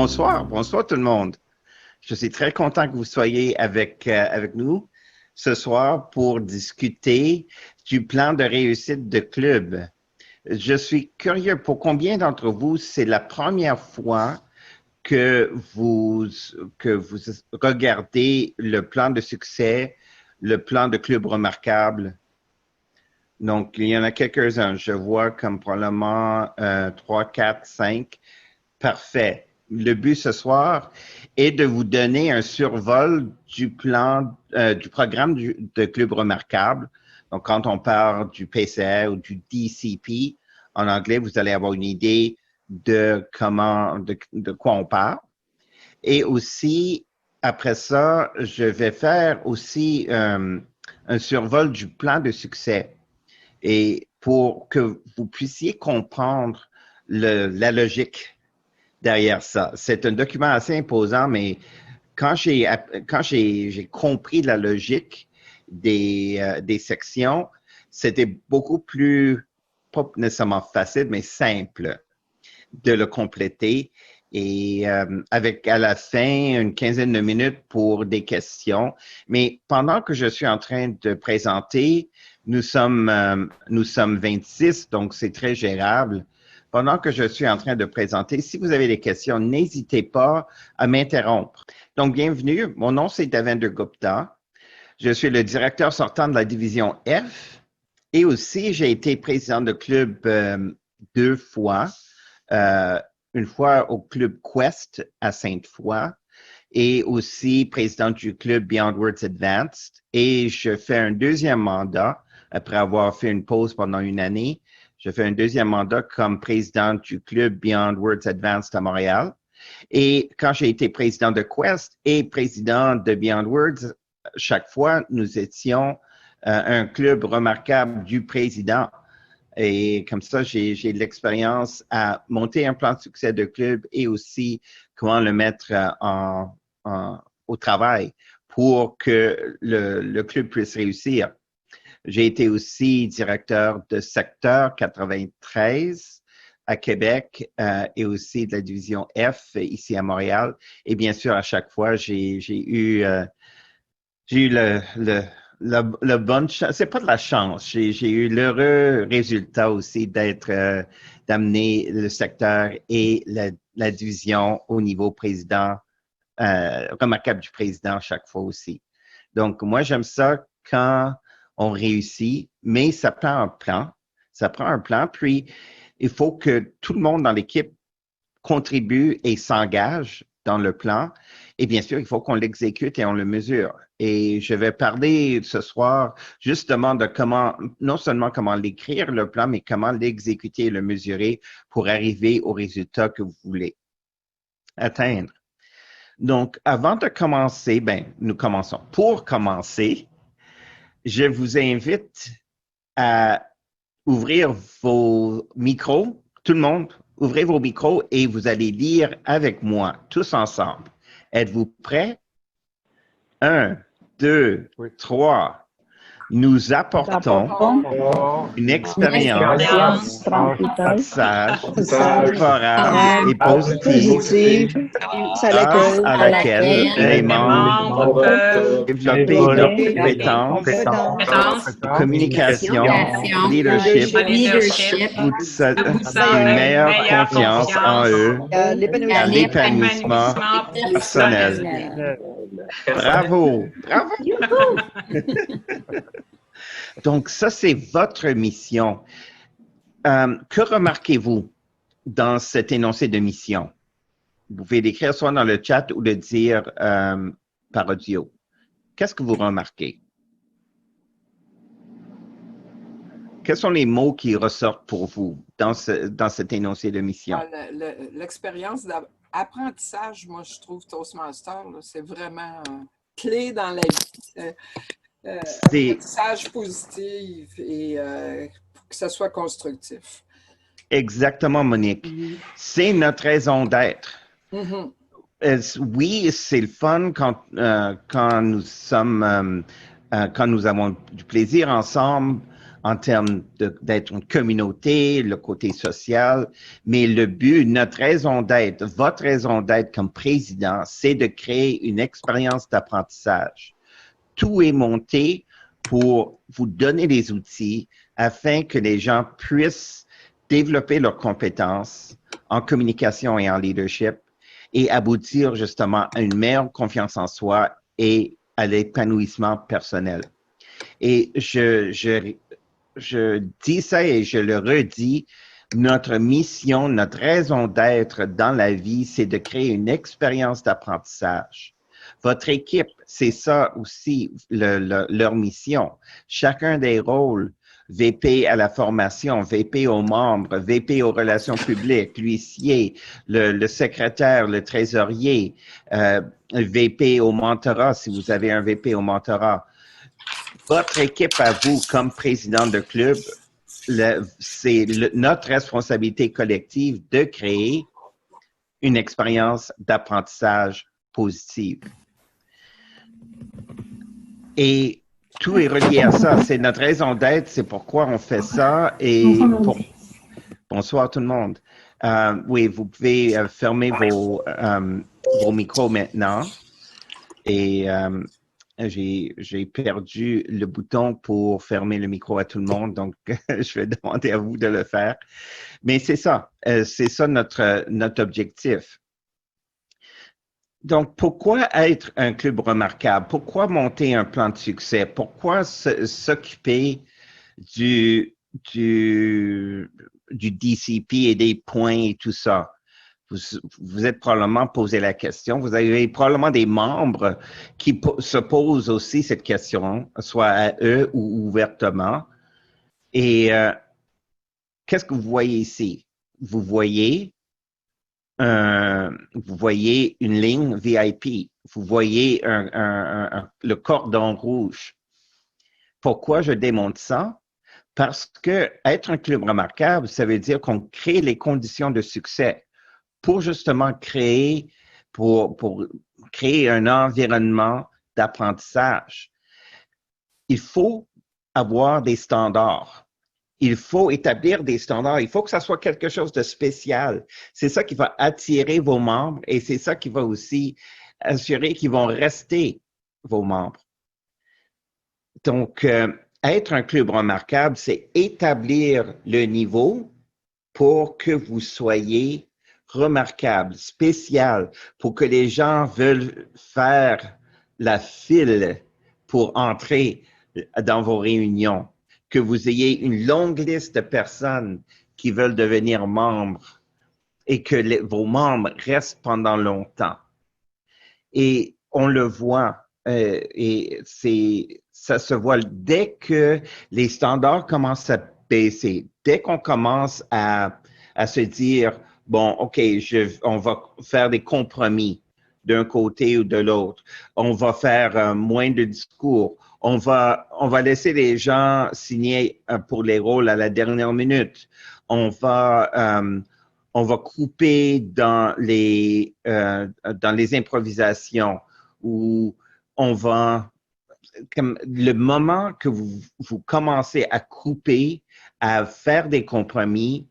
bonsoir tout le monde. Je suis très content que vous soyez avec nous ce soir pour discuter du plan de réussite de club. Je suis curieux, pour combien d'entre vous, c'est la première fois que vous regardez le plan de succès, le plan de club remarquable? Donc, il y en a quelques-uns. Je vois comme probablement 3, 4, 5. Parfait. Le but ce soir est de vous donner un survol du plan, du programme de Club Remarquable. Donc, quand on parle du PCA ou du DCP, en anglais, vous allez avoir une idée de de quoi on parle. Et aussi, après ça, je vais faire aussi un survol du plan de succès. Et pour que vous puissiez comprendre la logique derrière ça. C'est un document assez imposant, mais quand j'ai compris la logique des sections, c'était beaucoup plus, pas nécessairement facile, mais simple de le compléter. Et avec à la fin une quinzaine de minutes pour des questions. Mais pendant que je suis en train de présenter, nous sommes 26, donc c'est très gérable. Pendant que je suis en train de présenter, si vous avez des questions, n'hésitez pas à m'interrompre. Donc, bienvenue. Mon nom, c'est Davinder Gupta. Je suis le directeur sortant de la division F et aussi, j'ai été président de club 2 fois. Une fois au club Quest à Sainte-Foy et aussi président du club Beyond Words Advanced. Et je fais un deuxième mandat après avoir fait une pause pendant une année. Je fais un deuxième mandat comme président du club Beyond Words Advanced à Montréal. Et quand j'ai été président de Quest et président de Beyond Words, chaque fois, nous étions un club remarquable du président. Et comme ça, j'ai de l'expérience à monter un plan de succès de club et aussi comment le mettre au travail pour que le club puisse réussir. J'ai été aussi directeur de secteur 93 à Québec et aussi de la division F ici à Montréal. Et bien sûr, à chaque fois, j'ai eu la bonne chance, c'est pas de la chance, j'ai eu l'heureux résultat aussi d'amener le secteur et la division au niveau président, remarquable du président chaque fois aussi. Donc, moi, j'aime ça quand on réussit, mais ça prend un plan. Ça prend un plan, puis il faut que tout le monde dans l'équipe contribue et s'engage dans le plan. Et bien sûr, il faut qu'on l'exécute et on le mesure. Et je vais parler ce soir justement de comment, non seulement comment l'écrire, le plan, mais comment l'exécuter et le mesurer pour arriver au résultat que vous voulez atteindre. Donc, avant de commencer, nous commençons. Pour commencer, je vous invite à ouvrir vos micros, tout le monde, ouvrez vos micros et vous allez lire avec moi, tous ensemble. Êtes-vous prêts? 1, 2, 3. Nous apportons une expérience d'apprentissage favorable et positive grâce à laquelle les membres peuvent développer leurs compétences, communication, leadership, une meilleure confiance en eux, à l'épanouissement personnel. Bravo! Bravo! Donc, ça, c'est votre mission. Que remarquez-vous dans cet énoncé de mission? Vous pouvez l'écrire soit dans le chat ou le dire par audio. Qu'est-ce que vous remarquez? Quels sont les mots qui ressortent pour vous dans cet énoncé de mission? L'expérience d'apprentissage, moi, je trouve Toastmaster, c'est vraiment clé dans la vie. Apprentissage positif et pour que ça soit constructif. Exactement, Monique. C'est notre raison d'être. Oui, c'est le fun quand nous avons du plaisir ensemble en termes d'être une communauté, le côté social, mais le but, notre raison d'être, votre raison d'être comme président, c'est de créer une expérience d'apprentissage. Tout est monté pour vous donner les outils afin que les gens puissent développer leurs compétences en communication et en leadership et aboutir justement à une meilleure confiance en soi et à l'épanouissement personnel. Et je dis ça et je le redis, notre mission, notre raison d'être dans la vie, c'est de créer une expérience d'apprentissage. Votre équipe, c'est ça aussi leur mission. Chacun des rôles, VP à la formation, VP aux membres, VP aux relations publiques, l'huissier, le secrétaire, le trésorier, VP au mentorat, si vous avez un VP au mentorat. Votre équipe à vous, comme président de club, c'est notre responsabilité collective de créer une expérience d'apprentissage positive. Et tout est relié à ça. C'est notre raison d'être, c'est pourquoi on fait ça. Et bonsoir tout le monde. Oui, vous pouvez fermer vos micros maintenant. Et j'ai perdu le bouton pour fermer le micro à tout le monde, donc je vais demander à vous de le faire. Mais c'est ça notre objectif. Donc, pourquoi être un club remarquable? Pourquoi monter un plan de succès? Pourquoi s'occuper du DCP et des points et tout ça? Vous êtes probablement posé la question. Vous avez probablement des membres qui se posent aussi cette question, soit à eux ou ouvertement. Et qu'est-ce que vous voyez ici? Vous voyez une ligne VIP. Vous voyez le cordon rouge. Pourquoi je démontre ça? Parce que être un club remarquable, ça veut dire qu'on crée les conditions de succès pour justement créer un environnement d'apprentissage. Il faut avoir des standards. Il faut établir des standards. Il faut que ça soit quelque chose de spécial. C'est ça qui va attirer vos membres et c'est ça qui va aussi assurer qu'ils vont rester vos membres. Donc, être un club remarquable, c'est établir le niveau pour que vous soyez remarquable, spécial, pour que les gens veulent faire la file pour entrer dans vos réunions, que vous ayez une longue liste de personnes qui veulent devenir membres et que vos membres restent pendant longtemps. Et on le voit, et ça se voit dès que les standards commencent à baisser, dès qu'on commence à se dire, bon, OK, on va faire des compromis d'un côté ou de l'autre. On va faire moins de discours. On va laisser les gens signer pour les rôles à la dernière minute. On va couper dans les improvisations où on va, comme le moment que vous commencez à couper, à faire des compromis,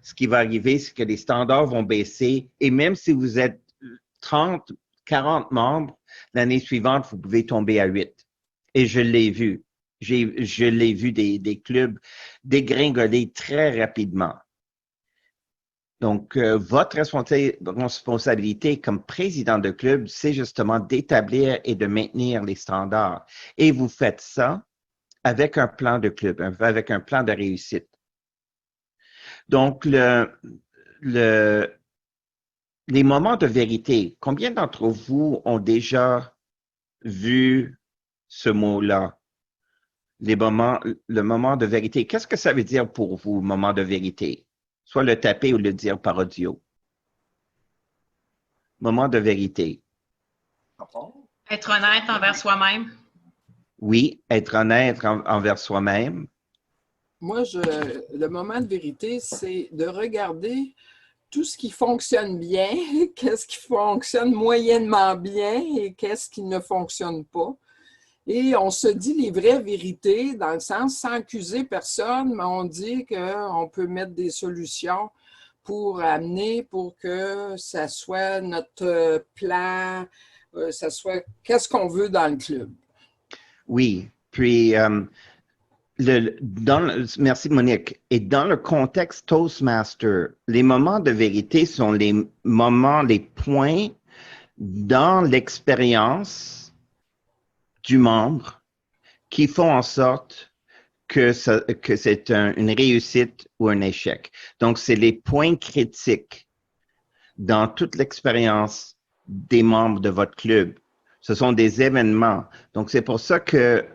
ce qui va arriver, c'est que les standards vont baisser et même si vous êtes 30, 40 membres, l'année suivante, vous pouvez tomber à 8. Et je l'ai vu. Je l'ai vu des clubs dégringoler très rapidement. Donc, votre responsabilité comme président de club, c'est justement d'établir et de maintenir les standards. Et vous faites ça avec un plan de club, avec un plan de réussite. Donc, les moments de vérité, combien d'entre vous ont déjà vu ce mot-là? Le moment de vérité. Qu'est-ce que ça veut dire pour vous, moment de vérité? Soit le taper ou le dire par audio. Moment de vérité. Être honnête envers soi-même. Oui, être honnête envers soi-même. Moi, le moment de vérité, c'est de regarder tout ce qui fonctionne bien, qu'est-ce qui fonctionne moyennement bien et qu'est-ce qui ne fonctionne pas. Et on se dit les vraies vérités, dans le sens, sans accuser personne, mais on dit qu'on peut mettre des solutions pour amener, pour que ça soit notre plan, ça soit qu'est-ce qu'on veut dans le club. Oui, puis merci Monique. Et dans le contexte Toastmaster, les moments de vérité sont les moments, les points dans l'expérience du membre qui font en sorte que c'est une réussite ou un échec. Donc, c'est les points critiques dans toute l'expérience des membres de votre club. Ce sont des événements. Donc, c'est pour ça que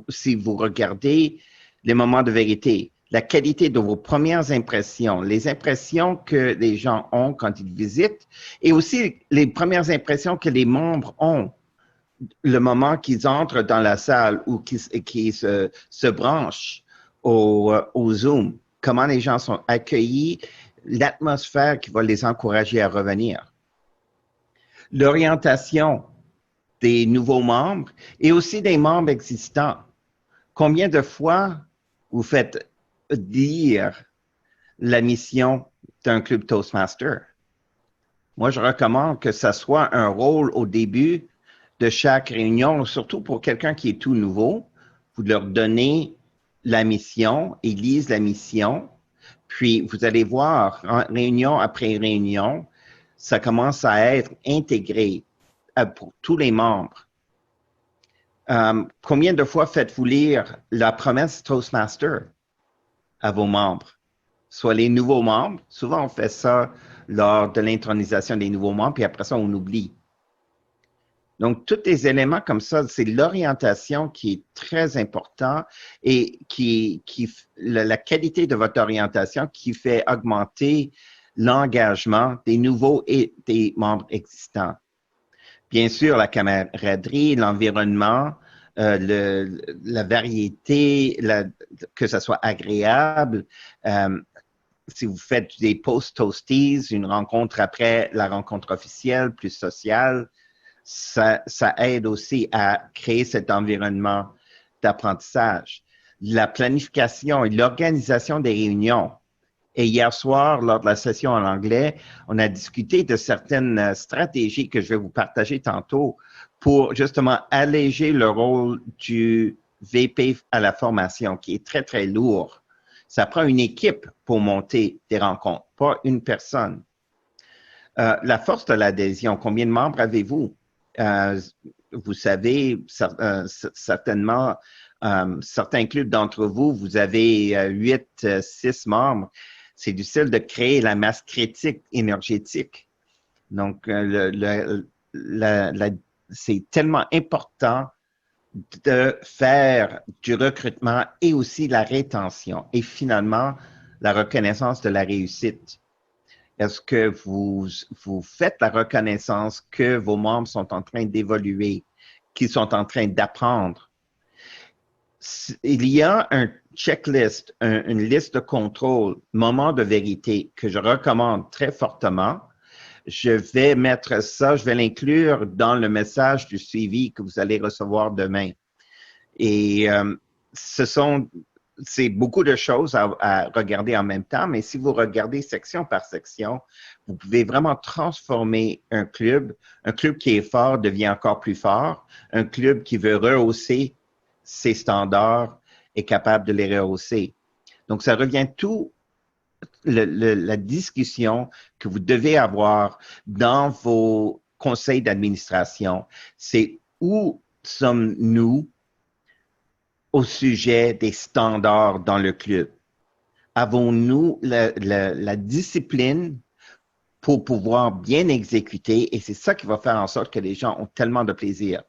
si vous regardez les moments de vérité, la qualité de vos premières impressions, les impressions que les gens ont quand ils visitent et aussi les premières impressions que les membres ont le moment qu'ils entrent dans la salle ou qu'ils se branchent au Zoom, comment les gens sont accueillis, l'atmosphère qui va les encourager à revenir. L'orientation des nouveaux membres et aussi des membres existants. Combien de fois vous faites dire la mission d'un club Toastmaster? Moi, je recommande que ça soit un rôle au début de chaque réunion, surtout pour quelqu'un qui est tout nouveau. Vous leur donnez la mission, ils lisent la mission, puis vous allez voir, réunion après réunion, ça commence à être intégré pour tous les membres. Combien de fois faites-vous lire la promesse Toastmaster à vos membres? Soit les nouveaux membres, souvent on fait ça lors de l'intronisation des nouveaux membres, puis après ça, on oublie. Donc, tous les éléments comme ça, c'est l'orientation qui est très important et la qualité de votre orientation qui fait augmenter l'engagement des nouveaux et des membres existants. Bien sûr, la camaraderie, l'environnement, la variété, que ça soit agréable. Si vous faites des post-toasties, une rencontre après la rencontre officielle, plus sociale, ça aide aussi à créer cet environnement d'apprentissage. La planification et l'organisation des réunions. Et hier soir, lors de la session en anglais, on a discuté de certaines stratégies que je vais vous partager tantôt pour justement alléger le rôle du VP à la formation, qui est très, très lourd. Ça prend une équipe pour monter des rencontres, pas une personne. La force de l'adhésion, combien de membres avez-vous? Vous savez, certainement, certains clubs d'entre vous, vous avez 8, 6 membres. C'est difficile de créer la masse critique énergétique. Donc, c'est tellement important de faire du recrutement et aussi la rétention et finalement la reconnaissance de la réussite. Est-ce que vous faites la reconnaissance que vos membres sont en train d'évoluer, qu'ils sont en train d'apprendre? Il y a un checklist, une liste de contrôle, moment de vérité que je recommande très fortement. Je vais mettre ça, je vais l'inclure dans le message du suivi que vous allez recevoir demain. Et c'est beaucoup de choses à regarder en même temps, mais si vous regardez section par section, vous pouvez vraiment transformer un club. Un club qui est fort devient encore plus fort. Un club qui veut rehausser ses standards est capable de les rehausser. Donc, ça revient tout la discussion que vous devez avoir dans vos conseils d'administration. C'est où sommes-nous au sujet des standards dans le club? Avons-nous la discipline pour pouvoir bien exécuter? Et c'est ça qui va faire en sorte que les gens ont tellement de plaisir.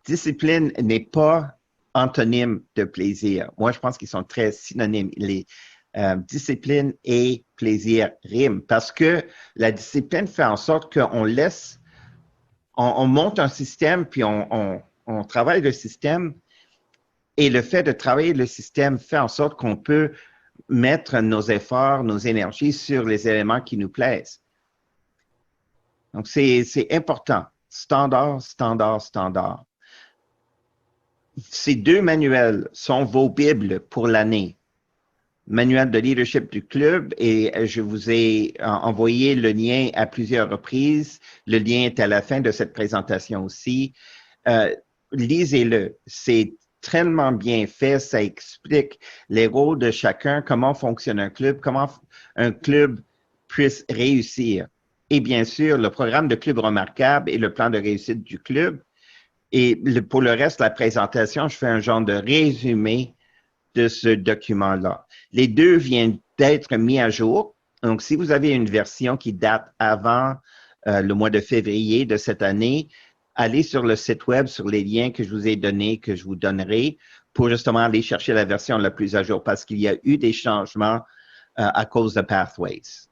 Discipline n'est pas antonyme de plaisir. Moi, je pense qu'ils sont très synonymes. Les discipline et plaisir riment parce que la discipline fait en sorte qu'on laisse, on monte un système puis on travaille le système. Et le fait de travailler le système fait en sorte qu'on peut mettre nos efforts, nos énergies sur les éléments qui nous plaisent. Donc, c'est important. Standard, standard, standard. ces deux manuels sont vos Bibles pour l'année. Manuel de leadership du club, et je vous ai envoyé le lien à plusieurs reprises. Le lien est à la fin de cette présentation aussi. Lisez-le. C'est tellement bien fait. Ça explique les rôles de chacun, comment fonctionne un club, comment un club puisse réussir. Et bien sûr, le programme de club remarquable et le plan de réussite du club. Et pour le reste de la présentation, je fais un genre de résumé de ce document-là. Les deux viennent d'être mis à jour. Donc, si vous avez une version qui date avant le mois de février de cette année, allez sur le site web, sur les liens que je vous ai donnés, que je vous donnerai, pour justement aller chercher la version la plus à jour, parce qu'il y a eu des changements à cause de Pathways.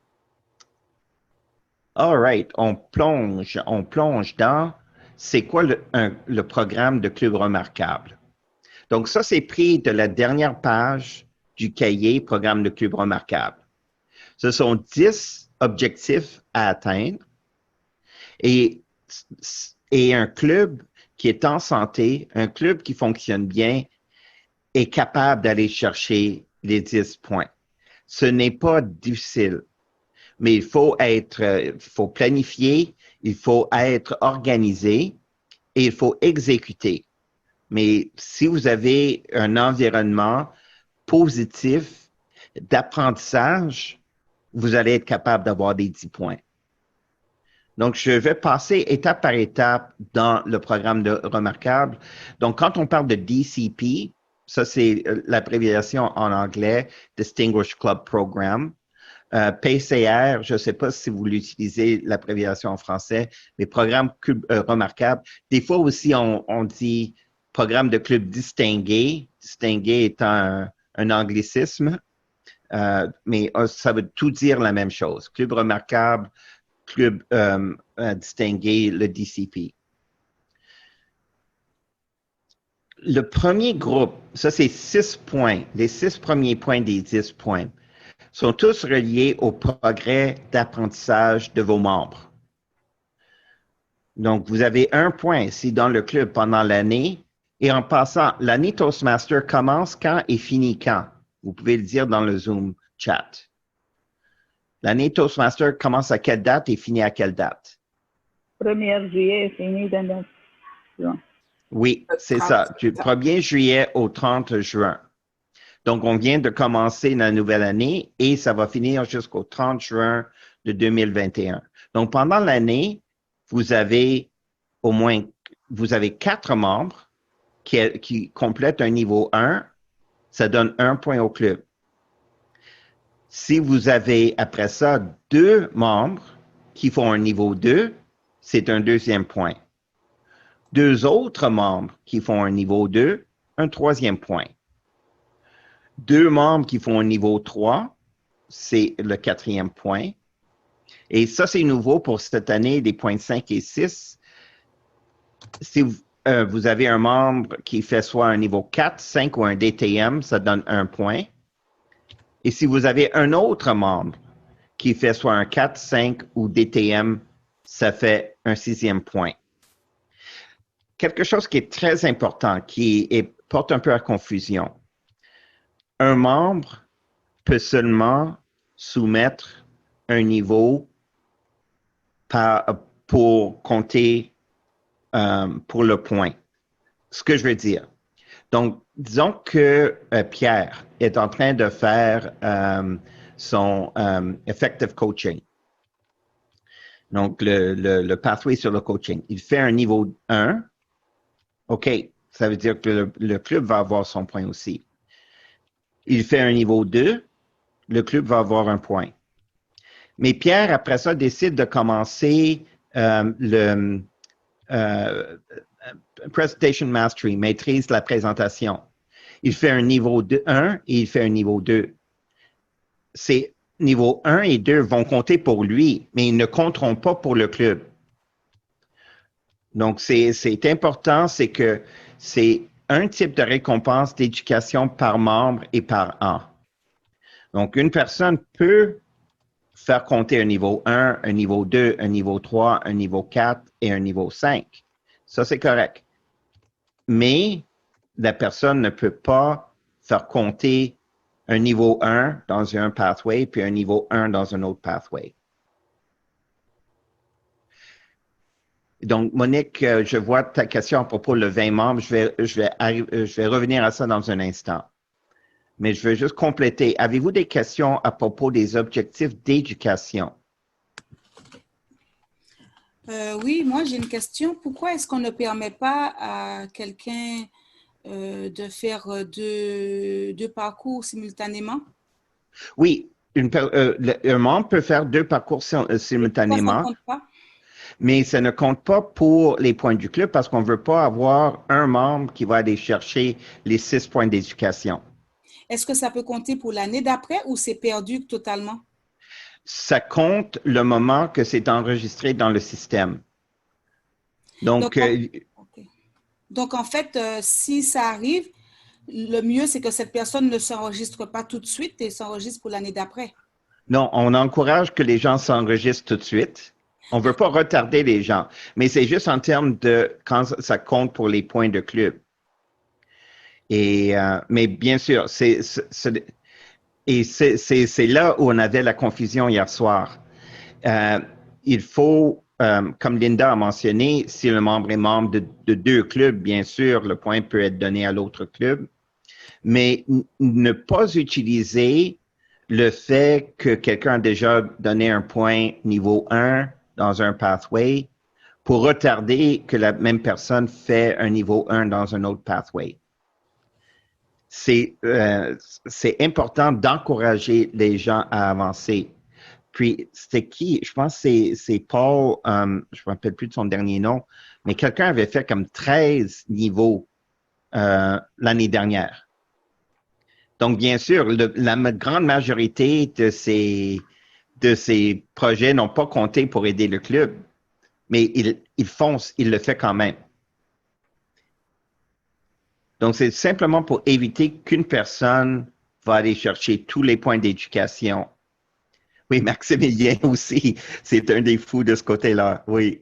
All right, on plonge dans c'est quoi le programme de Club Remarquable. Donc, ça, c'est pris de la dernière page du cahier Programme de Club Remarquable. Ce sont 10 objectifs à atteindre et un club qui est en santé, un club qui fonctionne bien, est capable d'aller chercher les 10 points. Ce n'est pas difficile, mais il faut planifier, il faut être organisé et il faut exécuter. Mais si vous avez un environnement positif d'apprentissage, vous allez être capable d'avoir des 10 points. Donc, je vais passer étape par étape dans le programme de Remarquable. Donc, quand on parle de DCP, ça c'est l'abréviation en anglais, Distinguished Club Program. PCR, je ne sais pas si vous l'utilisez, l'abréviation en français, mais programme remarquable. Des fois aussi, on dit programme de club distingué, distingué étant un anglicisme, mais ça veut tout dire la même chose. Club remarquable, club distingué, le DCP. Le premier groupe, ça c'est 6 points, les 6 premiers points des 10 points, sont tous reliés au progrès d'apprentissage de vos membres. Donc, vous avez 1 point ici dans le club pendant l'année. Et en passant, l'année Toastmaster commence quand et finit quand? Vous pouvez le dire dans le Zoom chat. L'année Toastmaster commence à quelle date et finit à quelle date? 1er juillet et finit dans juin. Oui, c'est ça, du 1er juillet au 30 juin. Donc, on vient de commencer la nouvelle année et ça va finir jusqu'au 30 juin de 2021. Donc, pendant l'année, vous avez 4 membres qui complètent un niveau 1, ça donne 1 point au club. Si vous avez, après ça, 2 membres qui font un niveau 2, c'est un 2e point. 2 autres membres qui font un niveau 2, un 3e point. 2 membres qui font un niveau 3, c'est le 4e point. Et ça, c'est nouveau pour cette année, des points 5 et 6. Si vous avez un membre qui fait soit un niveau 4, 5 ou un DTM, ça donne 1 point. Et si vous avez un autre membre qui fait soit un 4, 5 ou DTM, ça fait un 6e point. Quelque chose qui est très important, porte un peu à confusion. Un membre peut seulement soumettre un niveau pour compter pour le point. Ce que je veux dire. Donc, disons que Pierre est en train de faire son effective coaching. Donc, le pathway sur le coaching. Il fait un niveau 1. OK, ça veut dire que le club va avoir son point aussi. Il fait un niveau 2, le club va avoir 1 point. Mais Pierre, après ça, décide de commencer le Presentation Mastery, maîtrise la présentation. Il fait un niveau 1 et il fait un niveau 2. Ces niveaux 1 et 2 vont compter pour lui, mais ils ne compteront pas pour le club. Donc, c'est important, c'est que c'est un type de récompense d'éducation par membre et par an. Donc, une personne peut faire compter un niveau 1, un niveau 2, un niveau 3, un niveau 4 et un niveau 5. Ça, c'est correct. Mais la personne ne peut pas faire compter un niveau 1 dans un pathway puis un niveau 1 dans un autre pathway. Donc, Monique, je vois ta question à propos de 20 membres. Je vais revenir à ça dans un instant. Mais je veux juste compléter. Avez-vous des questions à propos des objectifs d'éducation? Oui, moi j'ai une question. Pourquoi est-ce qu'on ne permet pas à quelqu'un de faire deux parcours simultanément? Oui, un membre peut faire 2 parcours simultanément. Ça ne compte pas? Mais ça ne compte pas pour les points du club parce qu'on ne veut pas avoir un membre qui va aller chercher les 6 points d'éducation. Est-ce que ça peut compter pour l'année d'après ou c'est perdu totalement? Ça compte le moment que c'est enregistré dans le système. Donc en fait, si ça arrive, le mieux, c'est que cette personne ne s'enregistre pas tout de suite et s'enregistre pour l'année d'après. Non, on encourage que les gens s'enregistrent tout de suite. On ne veut pas retarder les gens, mais c'est juste en termes de quand ça compte pour les points de club. Mais bien sûr, c'est là où on avait la confusion hier soir. Il faut, comme Linda a mentionné, si le membre est membre de 2 clubs, bien sûr, le point peut être donné à l'autre club, mais ne pas utiliser le fait que quelqu'un a déjà donné un point niveau 1 dans un pathway pour retarder que la même personne fait un niveau 1 dans un autre pathway. C'est important d'encourager les gens à avancer. Puis, c'était qui? Je pense que c'est Paul, je ne me rappelle plus de son dernier nom, mais quelqu'un avait fait comme 13 niveaux l'année dernière. Donc, bien sûr, la grande majorité de ces projets n'ont pas compté pour aider le club, mais ils le font quand même. Donc, c'est simplement pour éviter qu'une personne va aller chercher tous les points d'éducation. Oui, Maximilien aussi, c'est un des fous de ce côté-là, oui.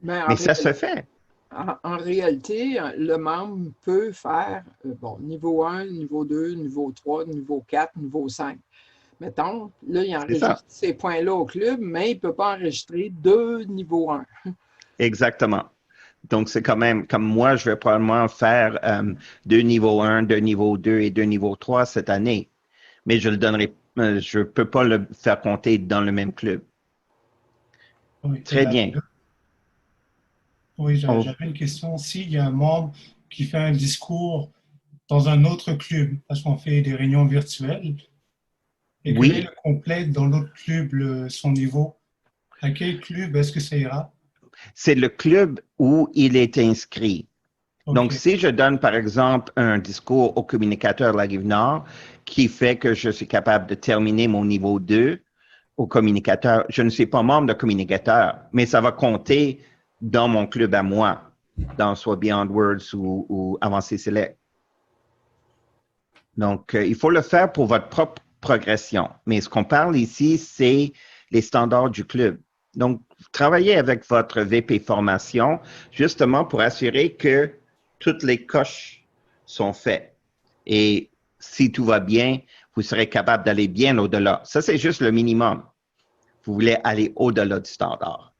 Mais ça se fait. En réalité, le membre peut faire, niveau 1, niveau 2, niveau 3, niveau 4, niveau 5. Mettons, là, il enregistre ces points-là au club, mais il ne peut pas enregistrer 2 niveau 1. Exactement. Donc, c'est quand même, comme moi, je vais probablement faire 2 niveau 1, 2 niveau 2 et 2 niveau 3 cette année. Mais je ne peux pas le faire compter dans le même club. Oui, très bien. Oui, j'avais une question. S'il y a un membre qui fait un discours dans un autre club, parce qu'on fait des réunions virtuelles, et que le complète dans l'autre club son niveau, à quel club est-ce que ça ira? C'est le club où il est inscrit. Okay. Donc, si je donne, par exemple, un discours au communicateur de la Rive-Nord qui fait que je suis capable de terminer mon niveau 2 au communicateur, je ne suis pas membre de communicateur, mais ça va compter dans mon club à moi, dans soit Beyond Words ou Avancé Select. Donc, il faut le faire pour votre propre progression. Mais ce qu'on parle ici, c'est les standards du club. Donc, travaillez avec votre VP formation justement pour assurer que toutes les coches sont faites. Et si tout va bien, vous serez capable d'aller bien au-delà. Ça, c'est juste le minimum. Vous voulez aller au-delà du standard.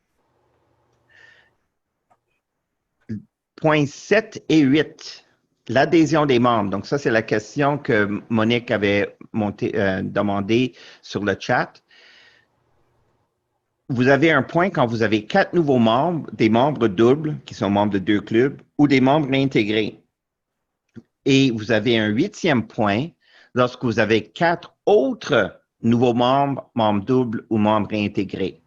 Points 7 et 8, l'adhésion des membres. Donc, ça, c'est la question que Monique avait demandé sur le chat. Vous avez un point quand vous avez 4 nouveaux membres, des membres doubles qui sont membres de 2 clubs ou des membres réintégrés. Et vous avez un 8e point lorsque vous avez 4 autres nouveaux membres, membres doubles ou membres réintégrés.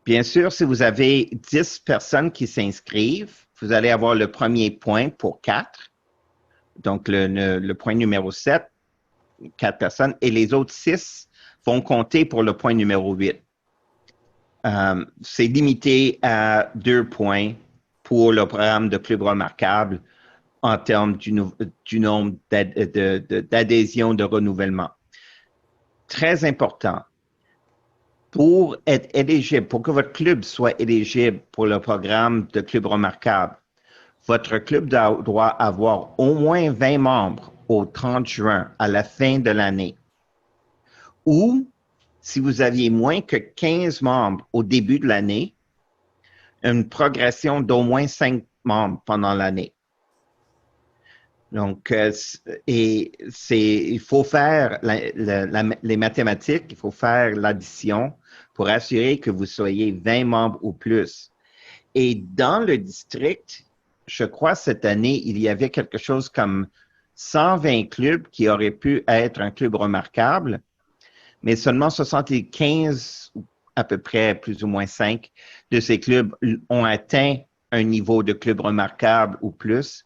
Bien sûr, si vous avez 10 personnes qui s'inscrivent, vous allez avoir le premier point pour 4. Donc, le point numéro 7, 4 personnes, et les autres 6 vont compter pour le point numéro 8. C'est limité à 2 points pour le programme de Club Remarquable en termes du nombre d'adhésions de renouvellement. Très important. Pour être éligible, pour que votre club soit éligible pour le programme de Club Remarquable, votre club doit avoir au moins 20 membres au 30 juin, à la fin de l'année. Ou, si vous aviez moins que 15 membres au début de l'année, une progression d'au moins 5 membres pendant l'année. Donc, il faut faire les mathématiques, il faut faire l'addition pour assurer que vous soyez 20 membres ou plus. Et dans le district, je crois cette année, il y avait quelque chose comme 120 clubs qui auraient pu être un club remarquable, mais seulement 75, à peu près plus ou moins 5 de ces clubs ont atteint un niveau de club remarquable ou plus,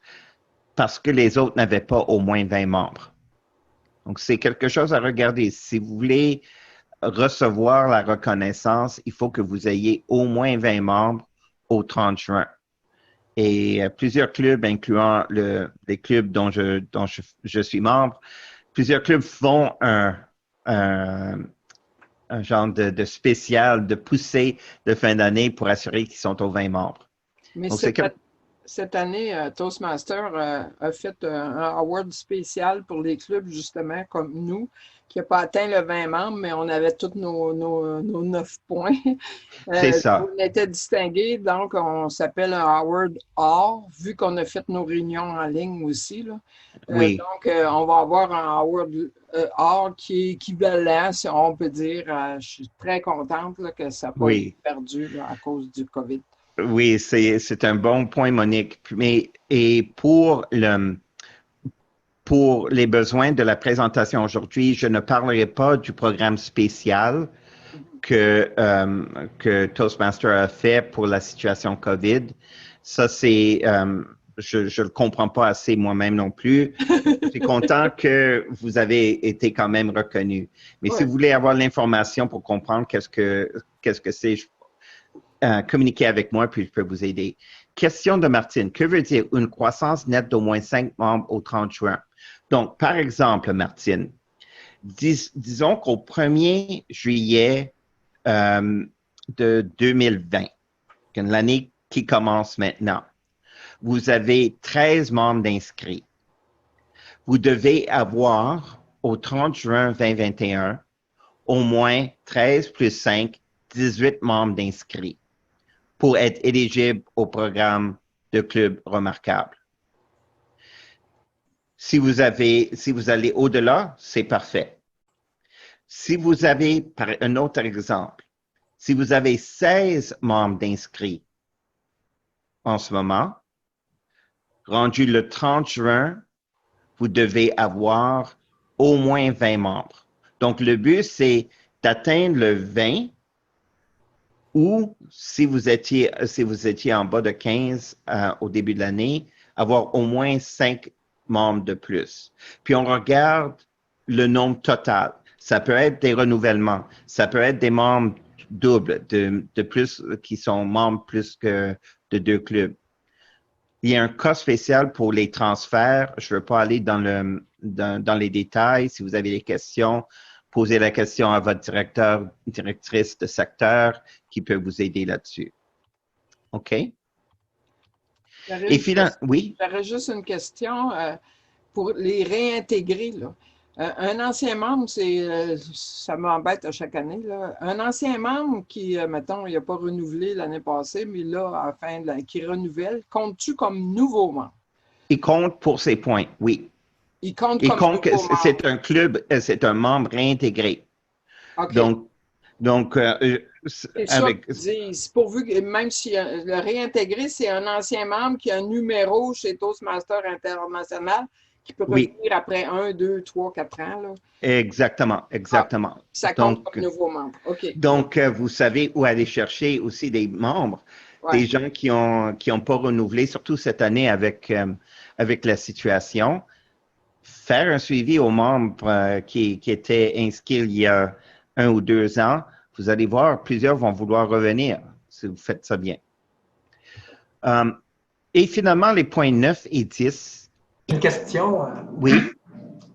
parce que les autres n'avaient pas au moins 20 membres. Donc, c'est quelque chose à regarder. Si vous voulez recevoir la reconnaissance, il faut que vous ayez au moins 20 membres au 30 juin. Et plusieurs clubs, incluant les clubs dont je suis membre, plusieurs clubs font un genre de spécial, de poussée de fin d'année pour assurer qu'ils sont aux 20 membres. Mais donc, cette année, Toastmaster a fait un award spécial pour les clubs, justement, comme nous, qui n'a pas atteint le 20 membres, mais on avait tous nos 9 points. C'est ça. On était distingués, donc on s'appelle un award or, vu qu'on a fait nos réunions en ligne aussi. Là. Oui. Donc, on va avoir un award or qui est équivalent, si on peut dire. Je suis très contente là, que ça n'a pas été perdu là, à cause du COVID. Oui, c'est un bon point, Monique. Et pour les besoins de la présentation aujourd'hui, je ne parlerai pas du programme spécial que Toastmaster a fait pour la situation COVID. Ça, je le comprends pas assez moi-même non plus. Je suis content que vous avez été quand même reconnu. Mais si vous voulez avoir l'information pour comprendre qu'est-ce que c'est, communiquez avec moi, puis je peux vous aider. Question de Martine. Que veut dire une croissance nette d'au moins 5 membres au 30 juin? Donc, par exemple, Martine, disons qu'au 1er juillet de 2020, l'année qui commence maintenant, vous avez 13 membres d'inscrits. Vous devez avoir, au 30 juin 2021, au moins 13 plus 5, 18 membres d'inscrits pour être éligible au programme de club remarquable. Si vous allez au-delà, c'est parfait. Si vous avez, par un autre exemple, si vous avez 16 membres d'inscrits en ce moment, rendu le 30 juin, vous devez avoir au moins 20 membres. Donc, le but, c'est d'atteindre le 20 ou si vous étiez en bas de 15 au début de l'année, avoir au moins 5 membres de plus. Puis on regarde le nombre total. Ça peut être des renouvellements, ça peut être des membres doubles, de plus qui sont membres plus que de 2 clubs. Il y a un cas spécial pour les transferts. Je ne veux pas aller dans les détails. Si vous avez des questions, posez la question à votre directeur, directrice de secteur qui peut vous aider là-dessus. OK? Et finalement, oui? J'aurais juste une question pour les réintégrer. Là. Un ancien membre, ça m'embête à chaque année. Là. Un ancien membre qui, mettons, il n'a pas renouvelé l'année passée, mais là, qui renouvelle, compte-tu comme nouveau membre? Il compte pour ses points, oui. Il compte que c'est un club, c'est un membre réintégré. OK. Donc c'est ça qu'ils disent. Pourvu que, même si le réintégré, c'est un ancien membre qui a un numéro chez Toastmaster International qui peut revenir après 1, 2, 3, 4 ans. Là. Exactement. Ça compte comme nouveau membre. OK. Donc, vous savez où aller chercher aussi des membres, des gens qui ont pas renouvelé, surtout cette année avec la situation. Faire un suivi aux membres qui étaient inscrits il y a 1 ou 2 ans, vous allez voir, plusieurs vont vouloir revenir si vous faites ça bien. Et finalement, les points 9 et 10. Une question. Oui.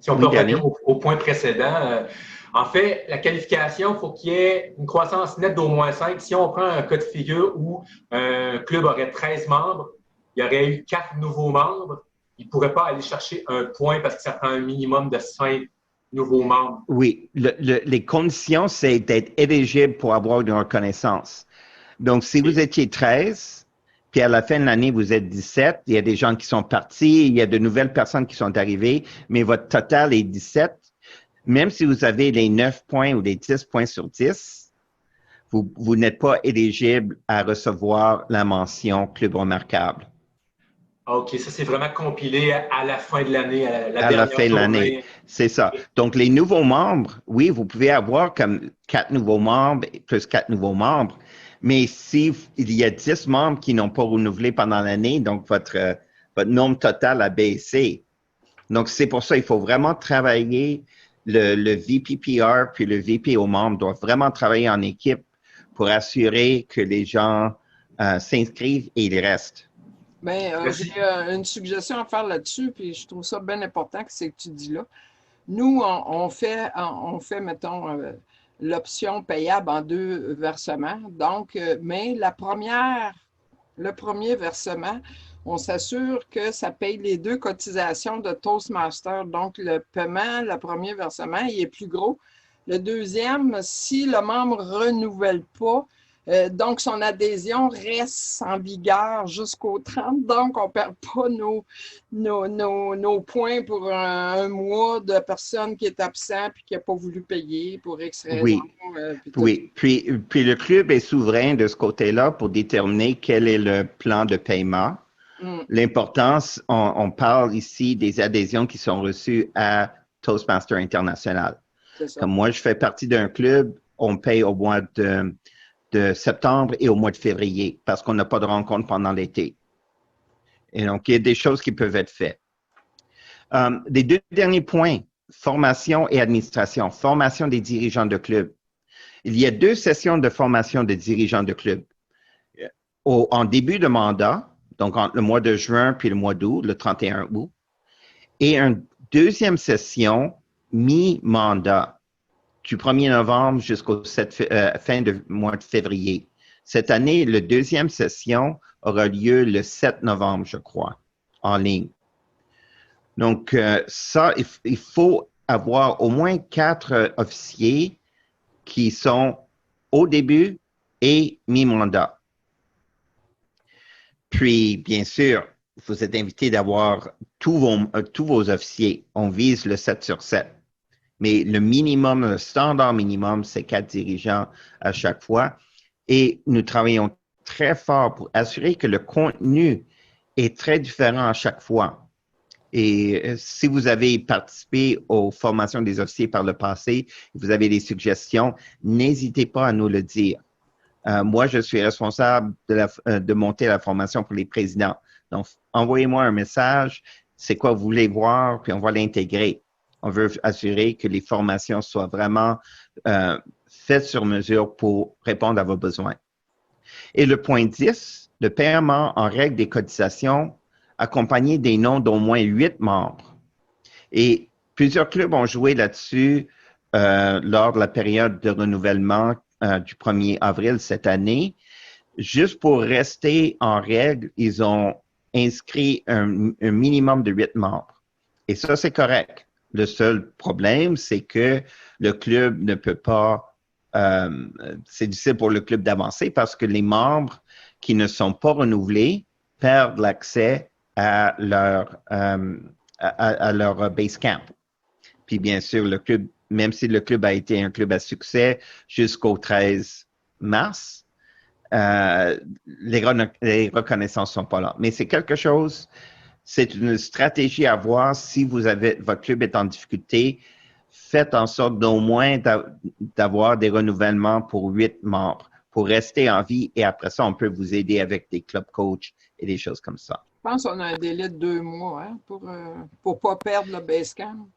Si on peut revenir au point précédent. En fait, la qualification, il faut qu'il y ait une croissance nette d'au moins 5. Si on prend un cas de figure où un club aurait 13 membres, il y aurait eu 4 nouveaux membres, il ne pourrait pas aller chercher un point parce que ça prend un minimum de 5 nouveaux membres. Oui, les conditions, c'est d'être éligible pour avoir une reconnaissance. Donc, si vous étiez 13, puis à la fin de l'année, vous êtes 17, il y a des gens qui sont partis, il y a de nouvelles personnes qui sont arrivées, mais votre total est 17. Même si vous avez les 9 points ou les 10 points sur 10, vous n'êtes pas éligible à recevoir la mention Club remarquable. OK, ça c'est vraiment compilé à la fin de l'année, à la fin de l'année. C'est ça. Donc, les nouveaux membres, oui, vous pouvez avoir comme 4 nouveaux membres plus 4 nouveaux membres, mais s'il y a 10 membres qui n'ont pas renouvelé pendant l'année, donc votre nombre total a baissé. Donc, c'est pour ça qu'il faut vraiment travailler, le VPPR puis le VP aux membres doivent vraiment travailler en équipe pour assurer que les gens s'inscrivent et ils restent. Bien, j'ai une suggestion à faire là-dessus, puis je trouve ça bien important que c'est que tu dis là. Nous, on fait mettons, l'option payable en 2 versements. Donc, mais le premier versement, on s'assure que ça paye les 2 cotisations de Toastmaster. Donc, le paiement, le premier versement, il est plus gros. Le deuxième, si le membre ne renouvelle pas, donc son adhésion reste en vigueur jusqu'au 30. Donc, on ne perd pas nos points pour un mois de personne qui est absent et qui n'a pas voulu payer pour X raison. Oui, oui. Puis le club est souverain de ce côté-là pour déterminer quel est le plan de paiement. L'importance, on parle ici des adhésions qui sont reçues à Toastmaster International. Comme moi, je fais partie d'un club, on paye au mois de septembre et au mois de février parce qu'on n'a pas de rencontre pendant l'été. Et donc, il y a des choses qui peuvent être faites. Les 2 derniers points, formation et administration. Formation des dirigeants de club. Il y a 2 sessions de formation de dirigeants de club. En début de mandat, donc entre le mois de juin puis le mois d'août, le 31 août, et une deuxième session mi-mandat du 1er novembre jusqu'au fin du mois de février. Cette année, la deuxième session aura lieu le 7 novembre, je crois, en ligne. Donc, ça, il faut avoir au moins 4 officiers qui sont au début et mi-mandat. Puis, bien sûr, vous êtes invité d'avoir tous vos officiers. On vise le 7 sur 7. Mais le minimum, le standard minimum, c'est 4 dirigeants à chaque fois. Et nous travaillons très fort pour assurer que le contenu est très différent à chaque fois. Et si vous avez participé aux formations des officiers par le passé, vous avez des suggestions, n'hésitez pas à nous le dire. Moi, je suis responsable de monter la formation pour les présidents. Donc, envoyez-moi un message, c'est quoi vous voulez voir, puis on va l'intégrer. On veut assurer que les formations soient vraiment faites sur mesure pour répondre à vos besoins. Et le point 10, le paiement en règle des cotisations accompagné des noms d'au moins 8 membres. Et plusieurs clubs ont joué là-dessus lors de la période de renouvellement du 1er avril cette année. Juste pour rester en règle, ils ont inscrit un minimum de 8 membres. Et ça, c'est correct. Le seul problème, c'est que le club ne peut pas, c'est difficile pour le club d'avancer parce que les membres qui ne sont pas renouvelés perdent l'accès à leur base camp. Puis bien sûr, le club, même si le club a été un club à succès jusqu'au 13 mars, les reconnaissances ne sont pas là. Mais c'est quelque chose, c'est une stratégie à voir si votre club est en difficulté. Faites en sorte d'au moins d'avoir des renouvellements pour 8 membres pour rester en vie et après ça, on peut vous aider avec des club coachs et des choses comme ça. Je pense qu'on a un délai de 2 mois hein, pour ne pas perdre le Basecamp.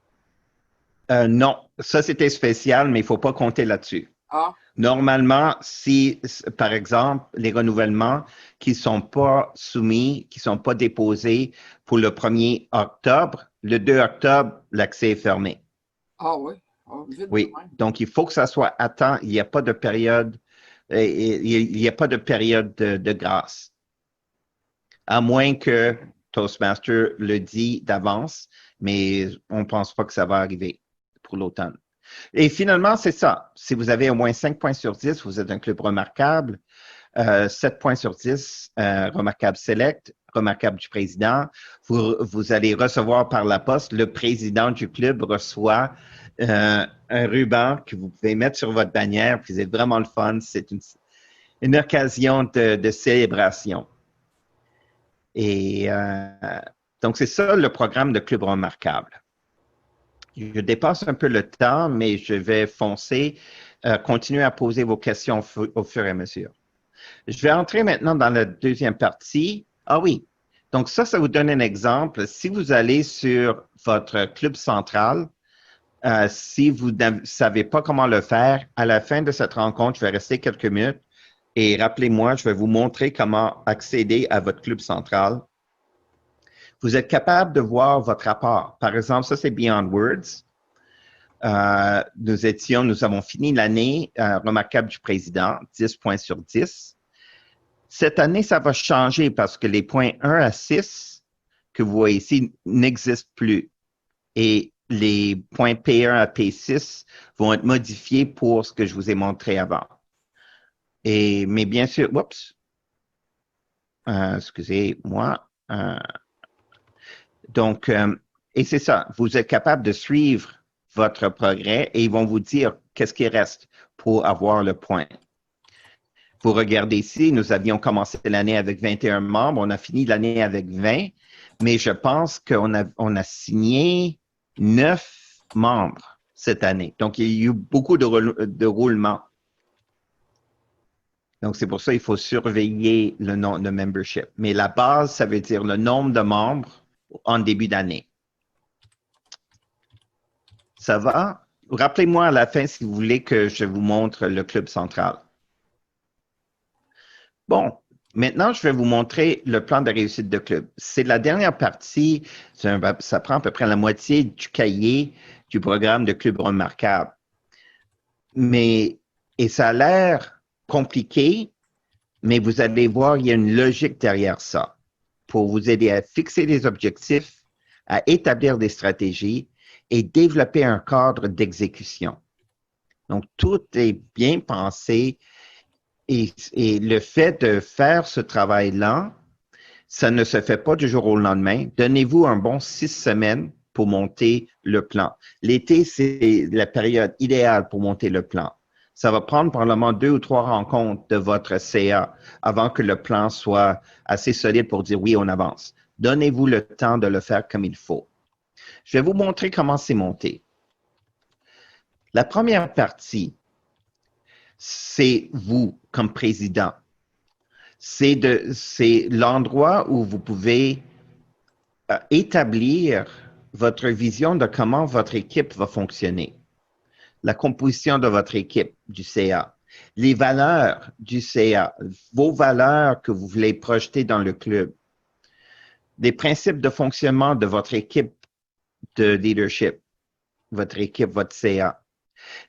Non, ça c'était spécial, mais il ne faut pas compter là-dessus. Ah. Normalement, si, par exemple, les renouvellements qui ne sont pas soumis, qui ne sont pas déposés pour le 1er octobre, le 2 octobre, l'accès est fermé. Ah oui? Oh, oui, donc il faut que ça soit à temps. Il n'y a pas de période, il n'y a pas de période de grâce. à moins que Toastmaster le dit d'avance, mais on ne pense pas que ça va arriver pour l'automne. Et finalement, c'est ça. Si vous avez au moins 5 points sur 10, vous êtes un club remarquable. 7 points sur 10, remarquable select, remarquable du président. Vous allez recevoir par la poste, le président du club reçoit un ruban que vous pouvez mettre sur votre bannière, puis c'est vraiment le fun. C'est une occasion de célébration. Et donc, c'est ça le programme de Club Remarquable. Je dépasse un peu le temps, mais je vais foncer, continuer à poser vos questions au fur et à mesure. Je vais entrer maintenant dans la deuxième partie. Ah oui, donc ça vous donne un exemple. Si vous allez sur votre club central, si vous ne savez pas comment le faire, à la fin de cette rencontre, je vais rester quelques minutes et rappelez-moi, je vais vous montrer comment accéder à votre club central. Vous êtes capable de voir votre rapport. Par exemple, ça, c'est Beyond Words. Nous avons fini l'année remarquable du président, 10 points sur 10. Cette année, ça va changer parce que les points 1 à 6 que vous voyez ici n'existent plus. Et les points P1 à P6 vont être modifiés pour ce que je vous ai montré avant. Mais bien sûr, excusez-moi. Donc, et c'est ça, vous êtes capable de suivre votre progrès et ils vont vous dire qu'est-ce qui reste pour avoir le point. Vous regardez ici, nous avions commencé l'année avec 21 membres, on a fini l'année avec 20, mais je pense qu'on a signé 9 membres cette année. Donc, il y a eu beaucoup de roulements. Donc, c'est pour ça qu'il faut surveiller le nombre de membership. Mais la base, ça veut dire le nombre de membres en début d'année. Ça va? Rappelez-moi à la fin si vous voulez que je vous montre le club central. Bon, maintenant, je vais vous montrer le plan de réussite de club. C'est la dernière partie, ça prend à peu près la moitié du cahier du programme de Club Remarquable. Et ça a l'air compliqué, mais vous allez voir, il y a une logique derrière ça pour vous aider à fixer des objectifs, à établir des stratégies et développer un cadre d'exécution. Donc, tout est bien pensé et le fait de faire ce travail-là, ça ne se fait pas du jour au lendemain. Donnez-vous un bon 6 semaines pour monter le plan. L'été, c'est la période idéale pour monter le plan. Ça va prendre probablement 2 ou 3 rencontres de votre CA avant que le plan soit assez solide pour dire oui, on avance. Donnez-vous le temps de le faire comme il faut. Je vais vous montrer comment c'est monté. La première partie, c'est vous comme président. C'est l'endroit où vous pouvez établir votre vision de comment votre équipe va fonctionner. La composition de votre équipe du CA, les valeurs du CA, vos valeurs que vous voulez projeter dans le club, les principes de fonctionnement de votre équipe de leadership, votre équipe, votre CA,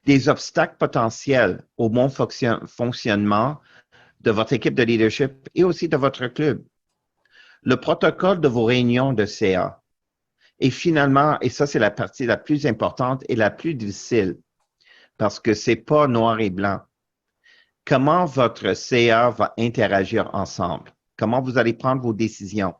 des obstacles potentiels au bon fonctionnement de votre équipe de leadership et aussi de votre club, le protocole de vos réunions de CA. Et finalement, et ça c'est la partie la plus importante et la plus difficile, parce que c'est pas noir et blanc. Comment votre CA va interagir ensemble? Comment vous allez prendre vos décisions?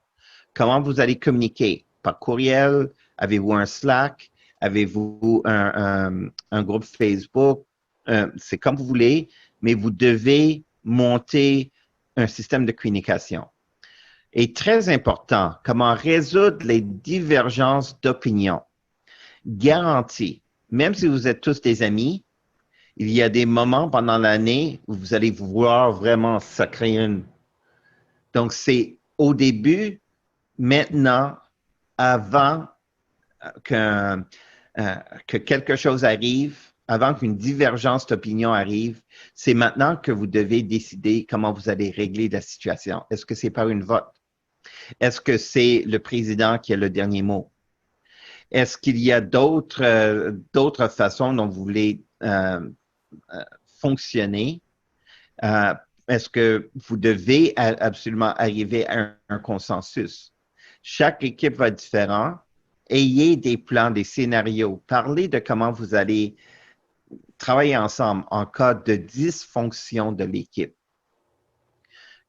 Comment vous allez communiquer? Par courriel? Avez-vous un Slack? Avez-vous un groupe Facebook? C'est comme vous voulez, mais vous devez monter un système de communication. Et très important, comment résoudre les divergences d'opinion. Garantie, même si vous êtes tous des amis, il y a des moments pendant l'année où vous allez vouloir vraiment sacrer une. Donc, c'est au début, maintenant, avant que quelque chose arrive, avant qu'une divergence d'opinion arrive, c'est maintenant que vous devez décider comment vous allez régler la situation. Est-ce que c'est par une vote? Est-ce que c'est le président qui a le dernier mot? Est-ce qu'il y a d'autres façons dont vous voulez fonctionner? est-ce que vous devez absolument arriver à un consensus? Chaque équipe va être différente. Ayez des plans, des scénarios. Parlez de comment vous allez travailler ensemble en cas de dysfonction de l'équipe.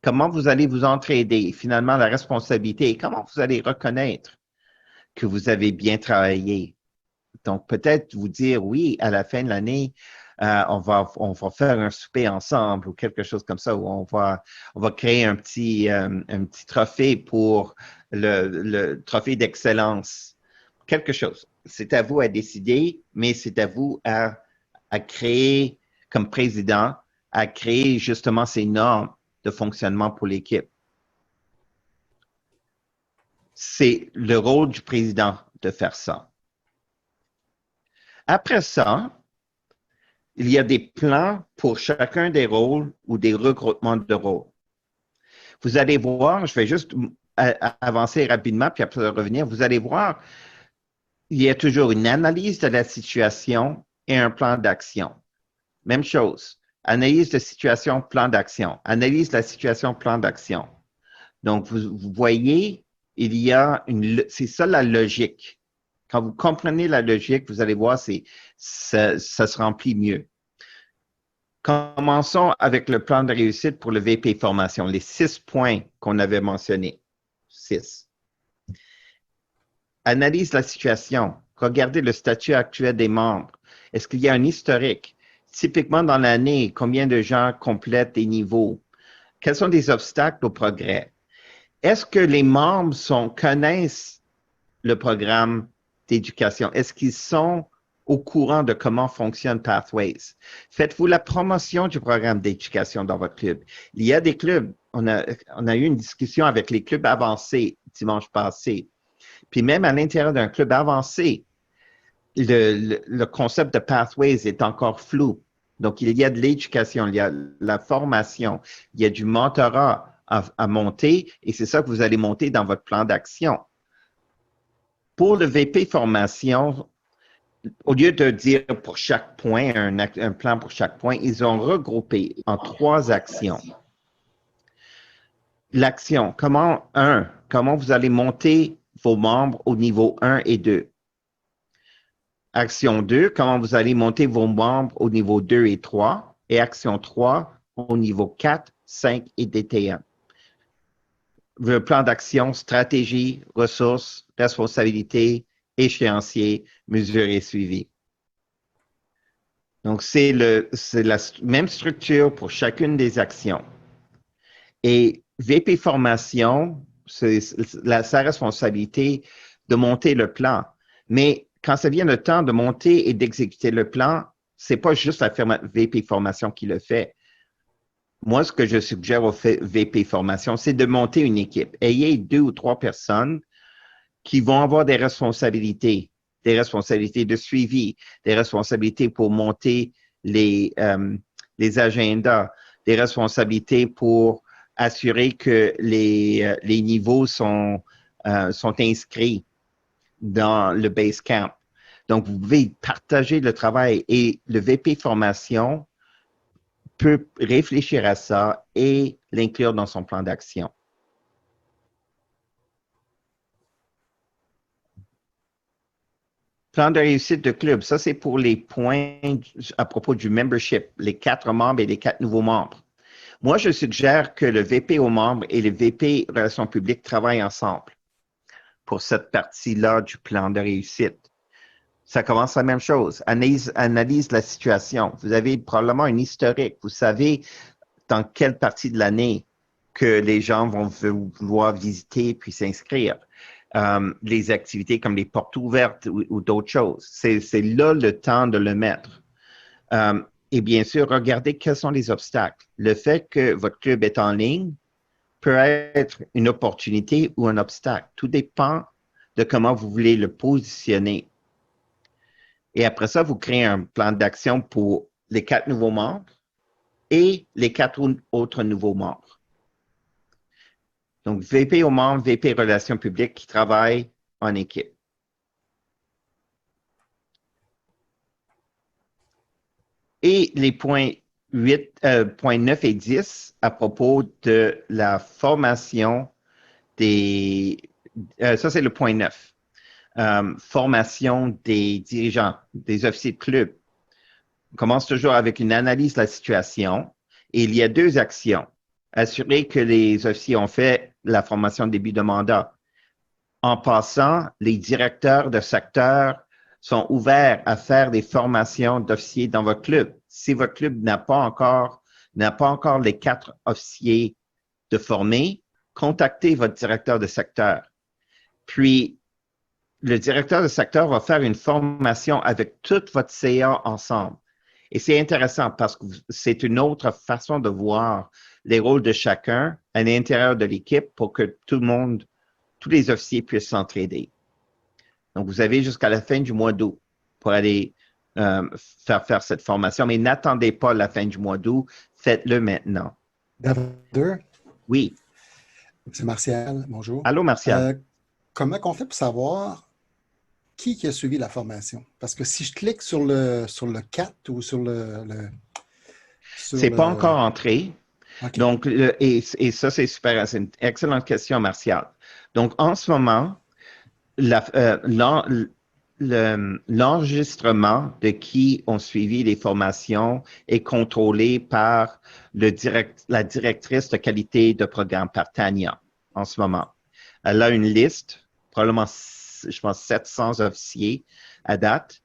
Comment vous allez vous entraider, finalement, la responsabilité et comment vous allez reconnaître que vous avez bien travaillé. Donc, peut-être vous dire, oui, à la fin de l'année, on va faire un souper ensemble ou quelque chose comme ça, où on va créer un petit trophée pour le trophée d'excellence. Quelque chose. C'est à vous à décider, mais c'est à vous à créer, comme président, à créer justement ces normes de fonctionnement pour l'équipe. C'est le rôle du président de faire ça. Après ça, il y a des plans pour chacun des rôles ou des regroupements de rôles. Vous allez voir, je vais juste avancer rapidement, puis après revenir, vous allez voir, il y a toujours une analyse de la situation et un plan d'action. Même chose. Analyse de situation, plan d'action. Analyse de la situation, plan d'action. Donc, vous voyez, c'est ça la logique. Quand vous comprenez la logique, vous allez voir, ça se remplit mieux. Commençons avec le plan de réussite pour le VP formation, les 6 points qu'on avait mentionnés. 6. Analyse la situation. Regardez le statut actuel des membres. Est-ce qu'il y a un historique? Typiquement dans l'année, combien de gens complètent des niveaux? Quels sont les obstacles au progrès? Est-ce que les membres connaissent le programme d'éducation? Est-ce qu'ils sont au courant de comment fonctionne Pathways? Faites-vous la promotion du programme d'éducation dans votre club? Il y a des clubs, on a eu une discussion avec les clubs avancés dimanche passé. Puis même à l'intérieur d'un club avancé, le concept de Pathways est encore flou. Donc, il y a de l'éducation, il y a la formation, il y a du mentorat à monter et c'est ça que vous allez monter dans votre plan d'action. Pour le VP formation, au lieu de dire pour chaque point, un plan pour chaque point, ils ont regroupé en 3 actions. L'action, comment vous allez monter vos membres au niveau 1 et 2. Action 2, comment vous allez monter vos membres au niveau 2 et 3. Et action 3, au niveau 4, 5 et DT1. Le plan d'action, stratégie, ressources, responsabilité, échéancier, mesures et suivi. Donc, c'est la même structure pour chacune des actions. Et VP Formation, c'est sa responsabilité de monter le plan. Mais quand ça vient le temps de monter et d'exécuter le plan, c'est pas juste la VP Formation qui le fait. Moi, ce que je suggère au VP Formation, c'est de monter une équipe. Ayez 2 ou 3 personnes qui vont avoir des responsabilités de suivi, des responsabilités pour monter les agendas, des responsabilités pour assurer que les niveaux sont inscrits dans le Basecamp. Donc, vous pouvez partager le travail et le VP Formation peut réfléchir à ça et l'inclure dans son plan d'action. Plan de réussite de club, ça c'est pour les points à propos du membership, les 4 membres et les 4 nouveaux membres. Moi, je suggère que le VP aux membres et le VP Relations publiques travaillent ensemble pour cette partie-là du plan de réussite. Ça commence la même chose. Analyse la situation. Vous avez probablement un historique. Vous savez dans quelle partie de l'année que les gens vont vouloir visiter puis s'inscrire. Les activités comme les portes ouvertes ou d'autres choses. C'est là le temps de le mettre. Et bien sûr, regardez quels sont les obstacles. Le fait que votre club est en ligne peut être une opportunité ou un obstacle. Tout dépend de comment vous voulez le positionner. Et après ça, vous créez un plan d'action pour les 4 nouveaux membres et les 4 autres nouveaux membres. Donc, VP aux membres, VP Relations publiques qui travaillent en équipe. Et les points points 9 et 10 à propos de la formation des... ça, c'est le point 9. Formation des dirigeants, des officiers de club. On commence toujours avec une analyse de la situation et il y a 2 actions. Assurer que les officiers ont fait la formation de début de mandat. En passant, les directeurs de secteur sont ouverts à faire des formations d'officiers dans votre club. Si votre club n'a pas encore les 4 officiers de former, contactez votre directeur de secteur. Puis, le directeur de secteur va faire une formation avec toute votre CA ensemble. Et c'est intéressant parce que c'est une autre façon de voir les rôles de chacun à l'intérieur de l'équipe pour que tous les officiers puissent s'entraider. Donc, vous avez jusqu'à la fin du mois d'août pour aller faire cette formation, mais n'attendez pas la fin du mois d'août, faites-le maintenant. David? Oui. C'est Martial, bonjour. Allô, Martial. Comment on fait pour savoir qui a suivi la formation? Parce que si je clique sur le 4 ou sur c'est pas encore entré. Okay. Donc, et ça, c'est super. C'est une excellente question, Martial. Donc, en ce moment, l'enregistrement de qui ont suivi les formations est contrôlé par la directrice de qualité de programme, par Tania, en ce moment. Elle a une liste, probablement, je pense, 700 officiers à date.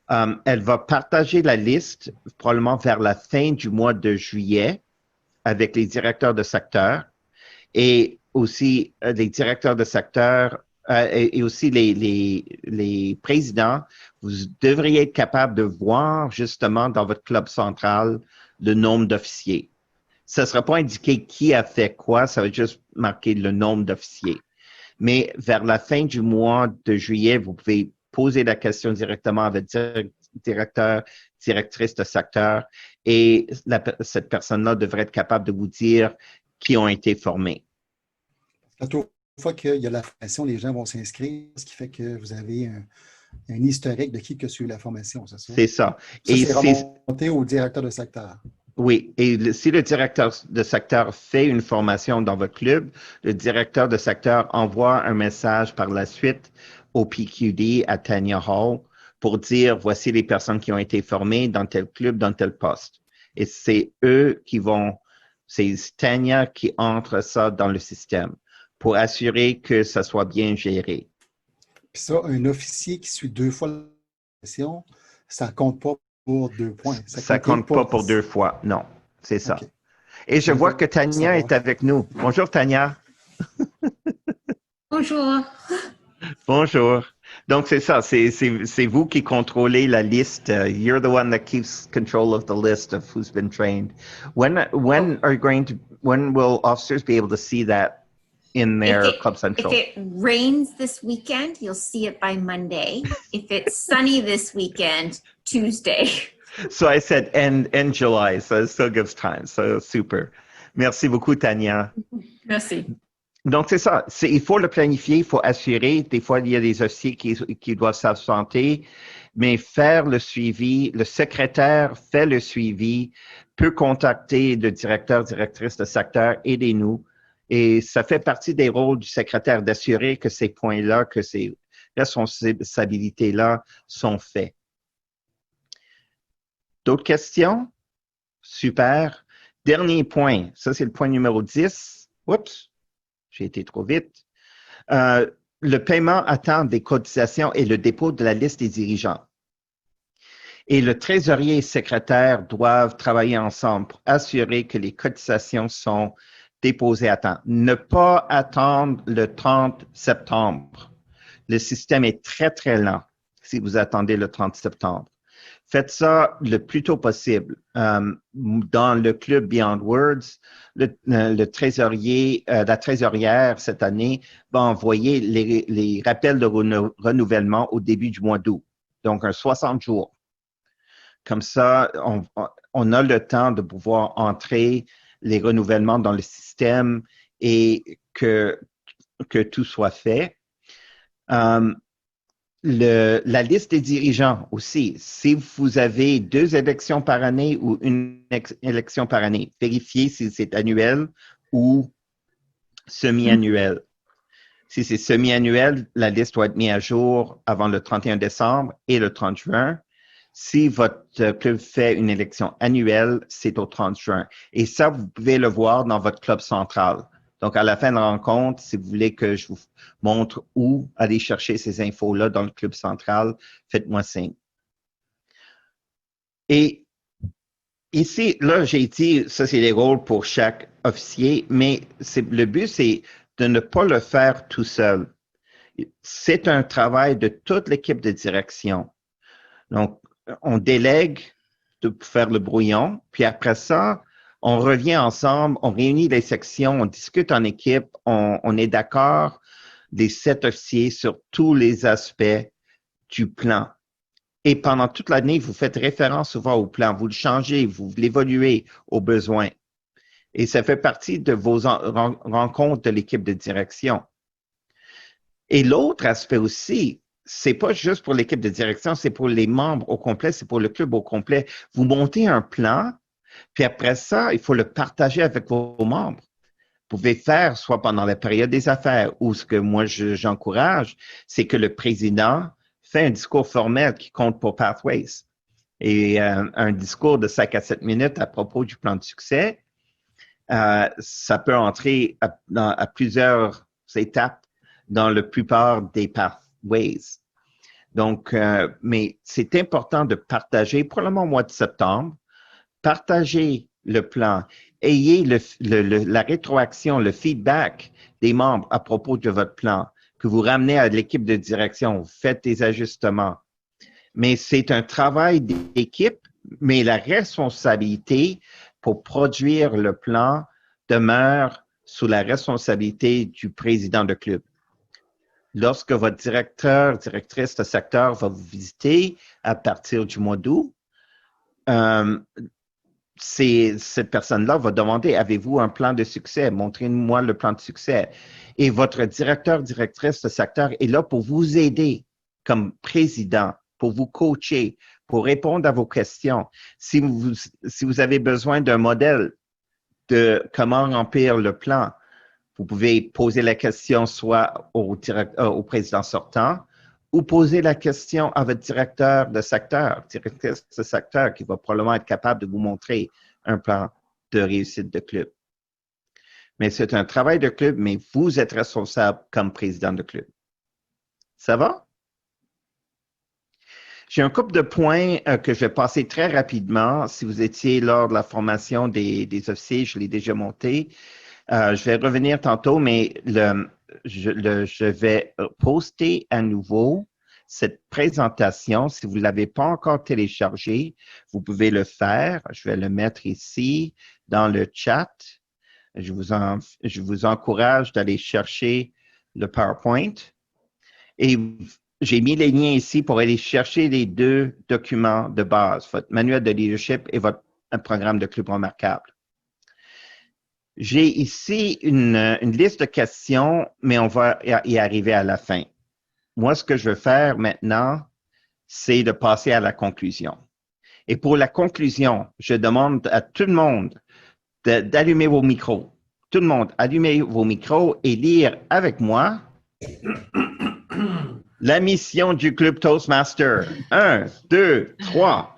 Elle va partager la liste probablement vers la fin du mois de juillet avec les directeurs de secteur et aussi les directeurs de secteur et aussi les présidents. Vous devriez être capable de voir justement dans votre club central le nombre d'officiers. Ça ne sera pas indiqué qui a fait quoi, ça va juste marquer le nombre d'officiers. Mais vers la fin du mois de juillet, vous pouvez poser la question directement à votre directeur, directrice de secteur et cette personne-là devrait être capable de vous dire qui ont été formés. À toute fois qu'il y a la formation, les gens vont s'inscrire, ce qui fait que vous avez un historique de qui a suivi la formation, c'est ça? C'est ça. Et c'est remonté au directeur de secteur. Oui, et si le directeur de secteur fait une formation dans votre club, le directeur de secteur envoie un message par la suite au PQD à Tanya Hall pour dire voici les personnes qui ont été formées dans tel club, dans tel poste. Et c'est c'est Tanya qui entre ça dans le système pour assurer que ça soit bien géré. Puis ça, un officier qui suit 2 fois la formation, ça ne compte pas pour 2 points. Ça compte pas pour 2 fois, non. C'est ça. Okay. Et je vois que Tania est avec nous. Bonjour, Tania. Bonjour. Bonjour. Donc, c'est ça. C'est vous qui contrôlez la liste. You're the one that keeps control of the list of who's been trained. When will officers be able to see that in their Club Central? If it rains this weekend, you'll see it by Monday. If it's sunny this weekend, Tuesday. So I said end July, so it still gives time. So super. Merci beaucoup, Tania. Merci. Donc, c'est ça. Il faut le planifier, il faut assurer. Des fois, il y a des officiers qui doivent s'absenter, mais faire le suivi, le secrétaire fait le suivi, peut contacter le directeur, directrice de secteur, aidez-nous. Et ça fait partie des rôles du secrétaire d'assurer que ces points-là, que ces responsabilités-là sont faits. D'autres questions? Super. Dernier point. Ça, c'est le point numéro 10. Oups, j'ai été trop vite. Le paiement à temps des cotisations et le dépôt de la liste des dirigeants. Et le trésorier et secrétaire doivent travailler ensemble pour assurer que les cotisations sont déposées à temps. Ne pas attendre le 30 septembre. Le système est très, très lent si vous attendez le 30 septembre. Faites ça le plus tôt possible. Dans le club Beyond Words, le trésorier, la trésorière cette année va envoyer les rappels de renouvellement au début du mois d'août, donc un 60 jours. Comme ça, on a le temps de pouvoir entrer les renouvellements dans le système et que tout soit fait. la liste des dirigeants aussi. Si vous avez 2 élections par année ou une élection par année, vérifiez si c'est annuel ou semi-annuel. Si c'est semi-annuel, la liste doit être mise à jour avant le 31 décembre et le 30 juin. Si votre club fait une élection annuelle, c'est au 30 juin. Et ça, vous pouvez le voir dans votre club central. Donc, à la fin de la rencontre, si vous voulez que je vous montre où aller chercher ces infos-là dans le club central, faites-moi signe. Et ici, là, j'ai dit, ça, c'est les rôles pour chaque officier, mais le but, c'est de ne pas le faire tout seul. C'est un travail de toute l'équipe de direction. Donc, on délègue de faire le brouillon, puis après ça, on revient ensemble, on réunit les sections, on discute en équipe, on est d'accord, les 7 officiers, sur tous les aspects du plan. Et pendant toute l'année, vous faites référence souvent au plan, vous le changez, vous l'évoluez aux besoins. Et ça fait partie de vos rencontres de l'équipe de direction. Et l'autre aspect aussi, c'est pas juste pour l'équipe de direction, c'est pour les membres au complet, c'est pour le club au complet. Vous montez un plan, puis après ça, il faut le partager avec vos membres. Vous pouvez faire soit pendant la période des affaires ou ce que moi j'encourage, c'est que le président fait un discours formel qui compte pour Pathways et un discours de 5 à 7 minutes à propos du plan de succès. Ça peut entrer à plusieurs étapes dans la plupart des Pathways. Donc, mais c'est important de partager, probablement au mois de septembre, partagez le plan, ayez la rétroaction, le feedback des membres à propos de votre plan, que vous ramenez à l'équipe de direction, vous faites des ajustements. Mais c'est un travail d'équipe, mais la responsabilité pour produire le plan demeure sous la responsabilité du président de club. Lorsque votre directeur, directrice de secteur va vous visiter à partir du mois d'août, cette personne-là va demander, avez-vous un plan de succès? Montrez-moi le plan de succès. Et votre directeur, directrice de secteur est là pour vous aider comme président, pour vous coacher, pour répondre à vos questions. Si vous avez besoin d'un modèle de comment remplir le plan, vous pouvez poser la question soit au président sortant ou poser la question à votre directeur de secteur, directrice de secteur, qui va probablement être capable de vous montrer un plan de réussite de club. Mais c'est un travail de club, mais vous êtes responsable comme président de club. Ça va? J'ai un couple de points que je vais passer très rapidement. Si vous étiez lors de la formation des officiers, je l'ai déjà monté. Je vais revenir tantôt, mais je vais poster à nouveau cette présentation. Si vous ne l'avez pas encore téléchargée, vous pouvez le faire. Je vais le mettre ici dans le chat. Je vous encourage d'aller chercher le PowerPoint. Et j'ai mis les liens ici pour aller chercher les 2 documents de base, votre manuel de leadership et votre programme de club remarquable. J'ai ici une liste de questions, mais on va y arriver à la fin. Moi, ce que je veux faire maintenant, c'est de passer à la conclusion. Et pour la conclusion, je demande à tout le monde d'allumer vos micros. Tout le monde, allumez vos micros et lire avec moi la mission du Club Toastmaster. 1, 2, 3.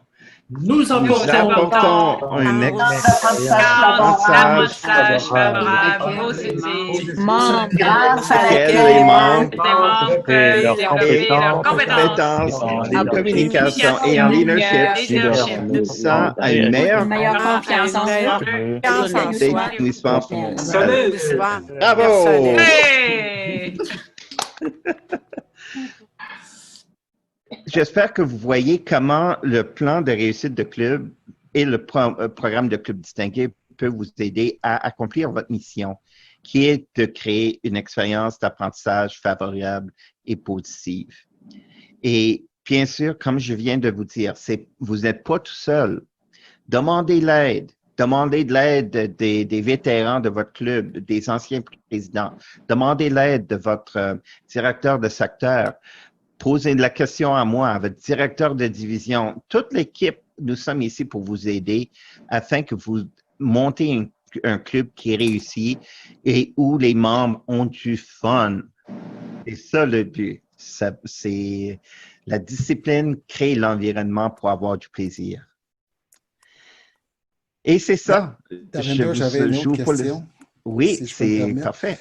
Nous apportons un apprentissage favorable, positif, grâce à laquelle laquelle les membres démontrent leurs compétences en communication et en leadership poussant à une meilleure confiance en soi. épanouissement. Épanouissement. Bravo! Hey! J'espère que vous voyez comment le plan de réussite de club et le programme de club distingué peut vous aider à accomplir votre mission, qui est de créer une expérience d'apprentissage favorable et positive. Et bien sûr, comme je viens de vous dire, vous n'êtes pas tout seul. Demandez l'aide. Demandez de l'aide des vétérans de votre club, des anciens présidents. Demandez l'aide de votre directeur de secteur. posez la question à moi, à votre directeur de division. Toute l'équipe, nous sommes ici pour vous aider afin que vous montez un club qui est réussi et où les membres ont du fun. C'est ça le but. C'est la discipline crée l'environnement pour avoir du plaisir. Et c'est ça. J'avais une autre question. Oui, c'est parfait.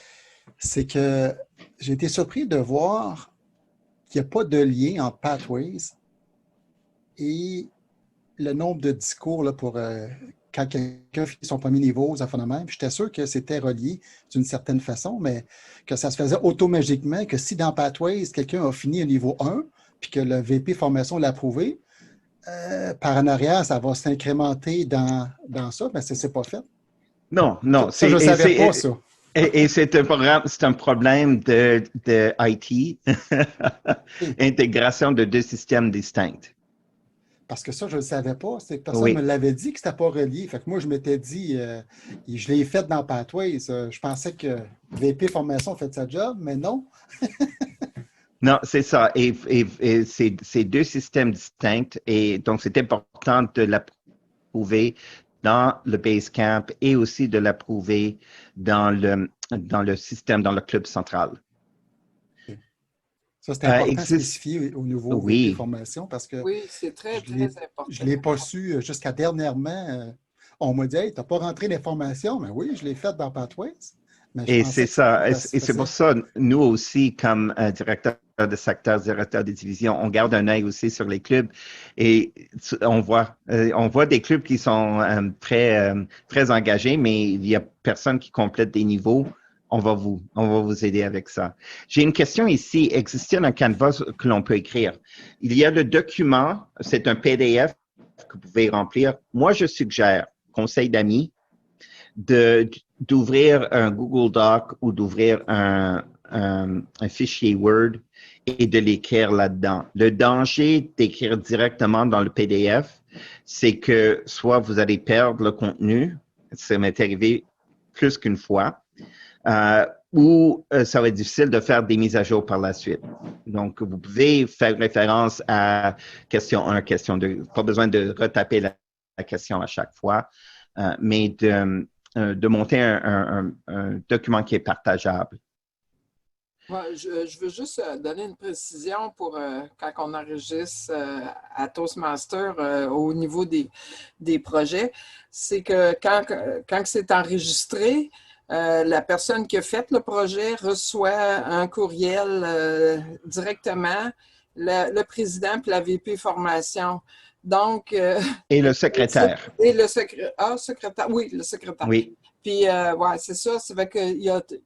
C'est que j'ai été surpris de voir qu'il n'y a pas de lien entre Pathways et le nombre de discours là, pour quand quelqu'un finit son premier niveau aux affaires de même. J'étais sûr que c'était relié d'une certaine façon, mais que ça se faisait automagiquement, que si dans Pathways, quelqu'un a fini un niveau 1 puis que le VP formation l'a approuvé, par en arrière, ça va s'incrémenter dans ça, mais c'est pas fait. Non. Ça, je ne savais pas ça. Et c'est un problème de IT, intégration de deux systèmes distincts. Parce que ça, je ne le savais pas. Personne me l'avait dit que ce n'était pas relié. Fait que moi, je m'étais dit, je l'ai fait dans Pathways. Je pensais que VP Formation a fait sa job, mais non. Non, c'est ça. Et c'est deux systèmes distincts. Et donc, c'est important de l'approuver dans le Basecamp et aussi de l'approuver dans le système, dans le club central. Ça, c'est important de spécifier au niveau VP formation parce que c'est très important. Je ne l'ai pas su jusqu'à dernièrement. On m'a dit, hey, tu n'as pas rentré l'information. Mais oui, je l'ai faite dans Pathways. Et c'est ça. Et c'est pour ça, nous aussi, comme directeur de secteur, directeur de division, on garde un œil aussi sur les clubs et on voit des clubs qui sont très engagés, mais il y a personne qui complète des niveaux. On va vous aider avec ça. J'ai une question ici. Existe-t-il un canevas que l'on peut écrire? Il y a le document, c'est un PDF que vous pouvez remplir. Moi, je suggère, conseil d'amis, d'ouvrir un Google Doc ou d'ouvrir un fichier Word et de l'écrire là-dedans. Le danger d'écrire directement dans le PDF, c'est que soit vous allez perdre le contenu, ça m'est arrivé plus qu'une fois, ou ça va être difficile de faire des mises à jour par la suite. Donc, vous pouvez faire référence à question 1, question 2. Pas besoin de retaper la question à chaque fois, mais de monter un document qui est partageable. Ouais, je veux juste donner une précision pour quand on enregistre à Toastmaster au niveau des projets. C'est que quand c'est enregistré, la personne qui a fait le projet reçoit un courriel directement, le président puis la VP formation. Donc, et le secrétaire. Et le secrétaire. Oui, le secrétaire. Oui. Puis, c'est ça. C'est vrai que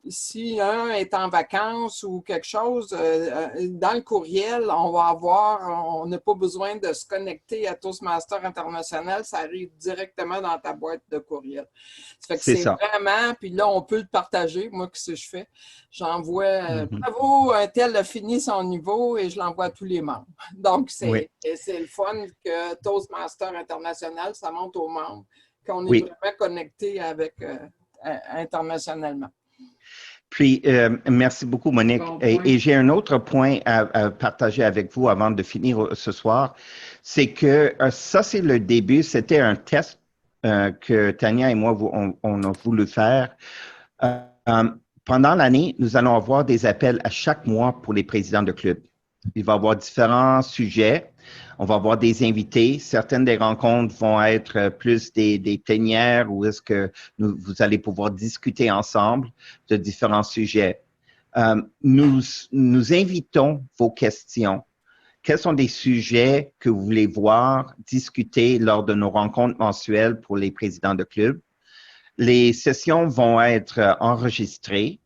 si un est en vacances ou quelque chose, dans le courriel, on n'a pas besoin de se connecter à Toastmaster International. Ça arrive directement dans ta boîte de courriel. Ça fait que c'est vraiment, puis là, on peut le partager. Moi, qu'est-ce que je fais? J'envoie, bravo, un tel a fini son niveau et je l'envoie à tous les membres. Donc, c'est le fun que Toastmaster International, ça montre aux membres qu'on est vraiment connecté avec internationalement. Puis, merci beaucoup, Monique. Et j'ai un autre point à partager avec vous avant de finir ce soir. C'est que ça, c'est le début. C'était un test que Tania et moi, on a voulu faire. Pendant l'année, nous allons avoir des appels à chaque mois pour les présidents de club. Il va y avoir différents sujets. On va avoir des invités. Certaines des rencontres vont être plus des plénières où est-ce que vous allez pouvoir discuter ensemble de différents sujets. Nous invitons vos questions. Quels sont des sujets que vous voulez voir discuter lors de nos rencontres mensuelles pour les présidents de club? Les sessions vont être enregistrées.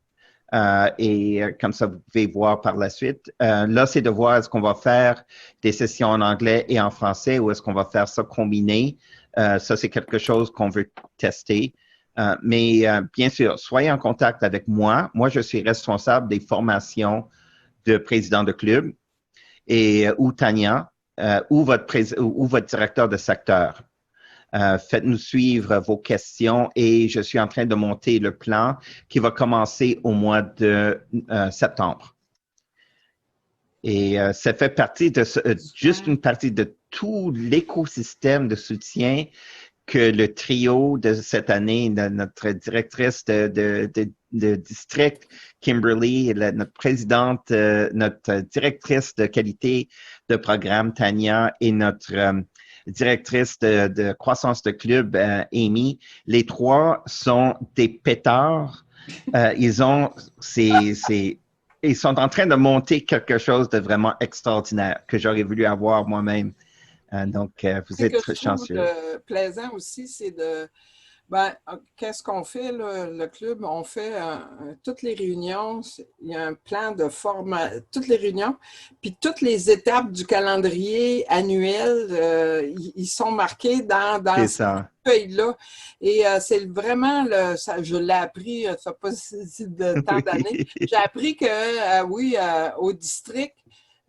Et comme ça, vous pouvez voir par la suite. Là, c'est de voir est-ce qu'on va faire des sessions en anglais et en français ou est-ce qu'on va faire ça combiné. Ça, c'est quelque chose qu'on veut tester. Mais bien sûr, soyez en contact avec moi. Moi, je suis responsable des formations de président de club ou Tania ou votre directeur de secteur. Faites-nous suivre vos questions et je suis en train de monter le plan qui va commencer au mois de septembre. Et ça fait partie de juste une partie de tout l'écosystème de soutien que le trio de cette année, notre directrice de district, Kimberly, notre présidente, notre directrice de qualité de programme, Tania, et notre directrice de croissance de club, Amy, les trois sont des pétards. Ils sont en train de monter quelque chose de vraiment extraordinaire que j'aurais voulu avoir moi-même. Donc, vous êtes très chanceux. Ce que je trouve plaisant aussi, c'est de... qu'est-ce qu'on fait, là, le club? On fait toutes les réunions, il y a un plan de formation, toutes les réunions, puis toutes les étapes du calendrier annuel, ils sont marqués dans cette feuille-là. Et c'est vraiment, je l'ai appris, ça fait pas de tant d'années, j'ai appris que, au district,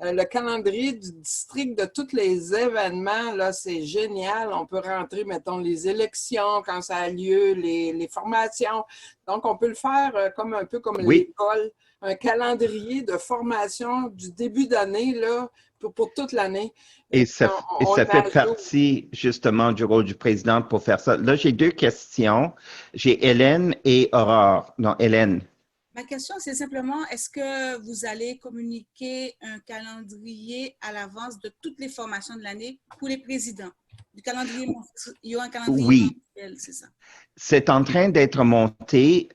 le calendrier du district de tous les événements, là, c'est génial. On peut rentrer, mettons, les élections quand ça a lieu, les formations. Donc, on peut le faire un peu comme l'école, un calendrier de formation du début d'année, là, pour toute l'année. Et ça fait partie, justement, du rôle du président pour faire ça. Là, j'ai deux questions. J'ai Hélène et Aurore. Non, Hélène. Ma question, c'est simplement, est-ce que vous allez communiquer un calendrier à l'avance de toutes les formations de l'année pour les présidents? Il y aura un calendrier mensuel, c'est ça? C'est en train d'être monté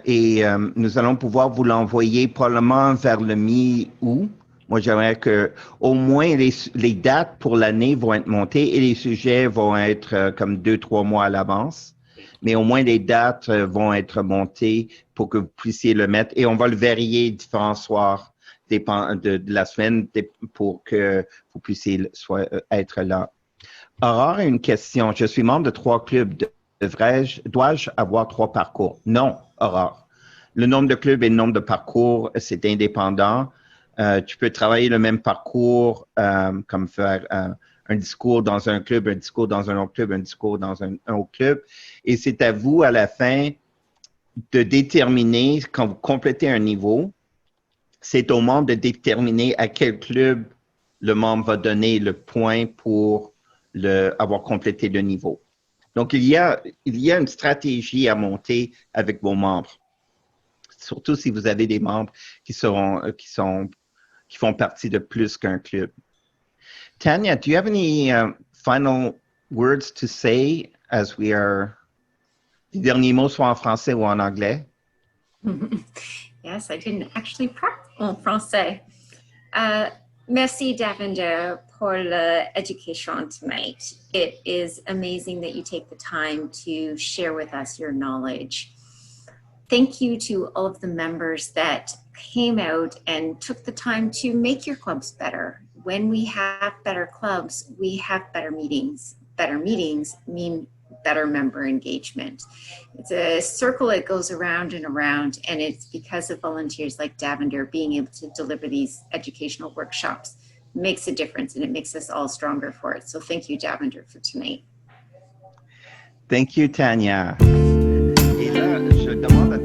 et nous allons pouvoir vous l'envoyer probablement vers le mi-août. Moi, j'aimerais que au moins les dates pour l'année vont être montées et les sujets vont être comme 2-3 mois à l'avance. Mais au moins les dates vont être montées pour que vous puissiez le mettre et on va le varier différents soirs de la semaine pour que vous puissiez être là. Aurore a une question. Je suis membre de 3 clubs. Dois-je avoir 3 parcours? Non, Aurore. Le nombre de clubs et le nombre de parcours, c'est indépendant. Tu peux travailler le même parcours comme faire un discours dans un club, un discours dans un autre club, un discours dans un autre club. Et c'est à vous, à la fin, de déterminer, quand vous complétez un niveau, c'est au membre de déterminer à quel club le membre va donner le point pour avoir complété le niveau. Donc, il y a une stratégie à monter avec vos membres. Surtout si vous avez des membres qui font partie de plus qu'un club. Tanya, do you have any final words to say as we are... Les derniers mots soit en français ou en anglais? Yes, I didn't actually prep en français. Merci, Davinder, pour l'education tonight. It is amazing that you take the time to share with us your knowledge. Thank you to all of the members that came out and took the time to make your clubs better. When we have better clubs, we have better meetings. Better meetings mean better member engagement. It's a circle that goes around and around, and it's because of volunteers like Davinder being able to deliver these educational workshops makes a difference, and it makes us all stronger for it. So thank you, Davinder, for tonight. Thank you, Tanya. Et là, je demande à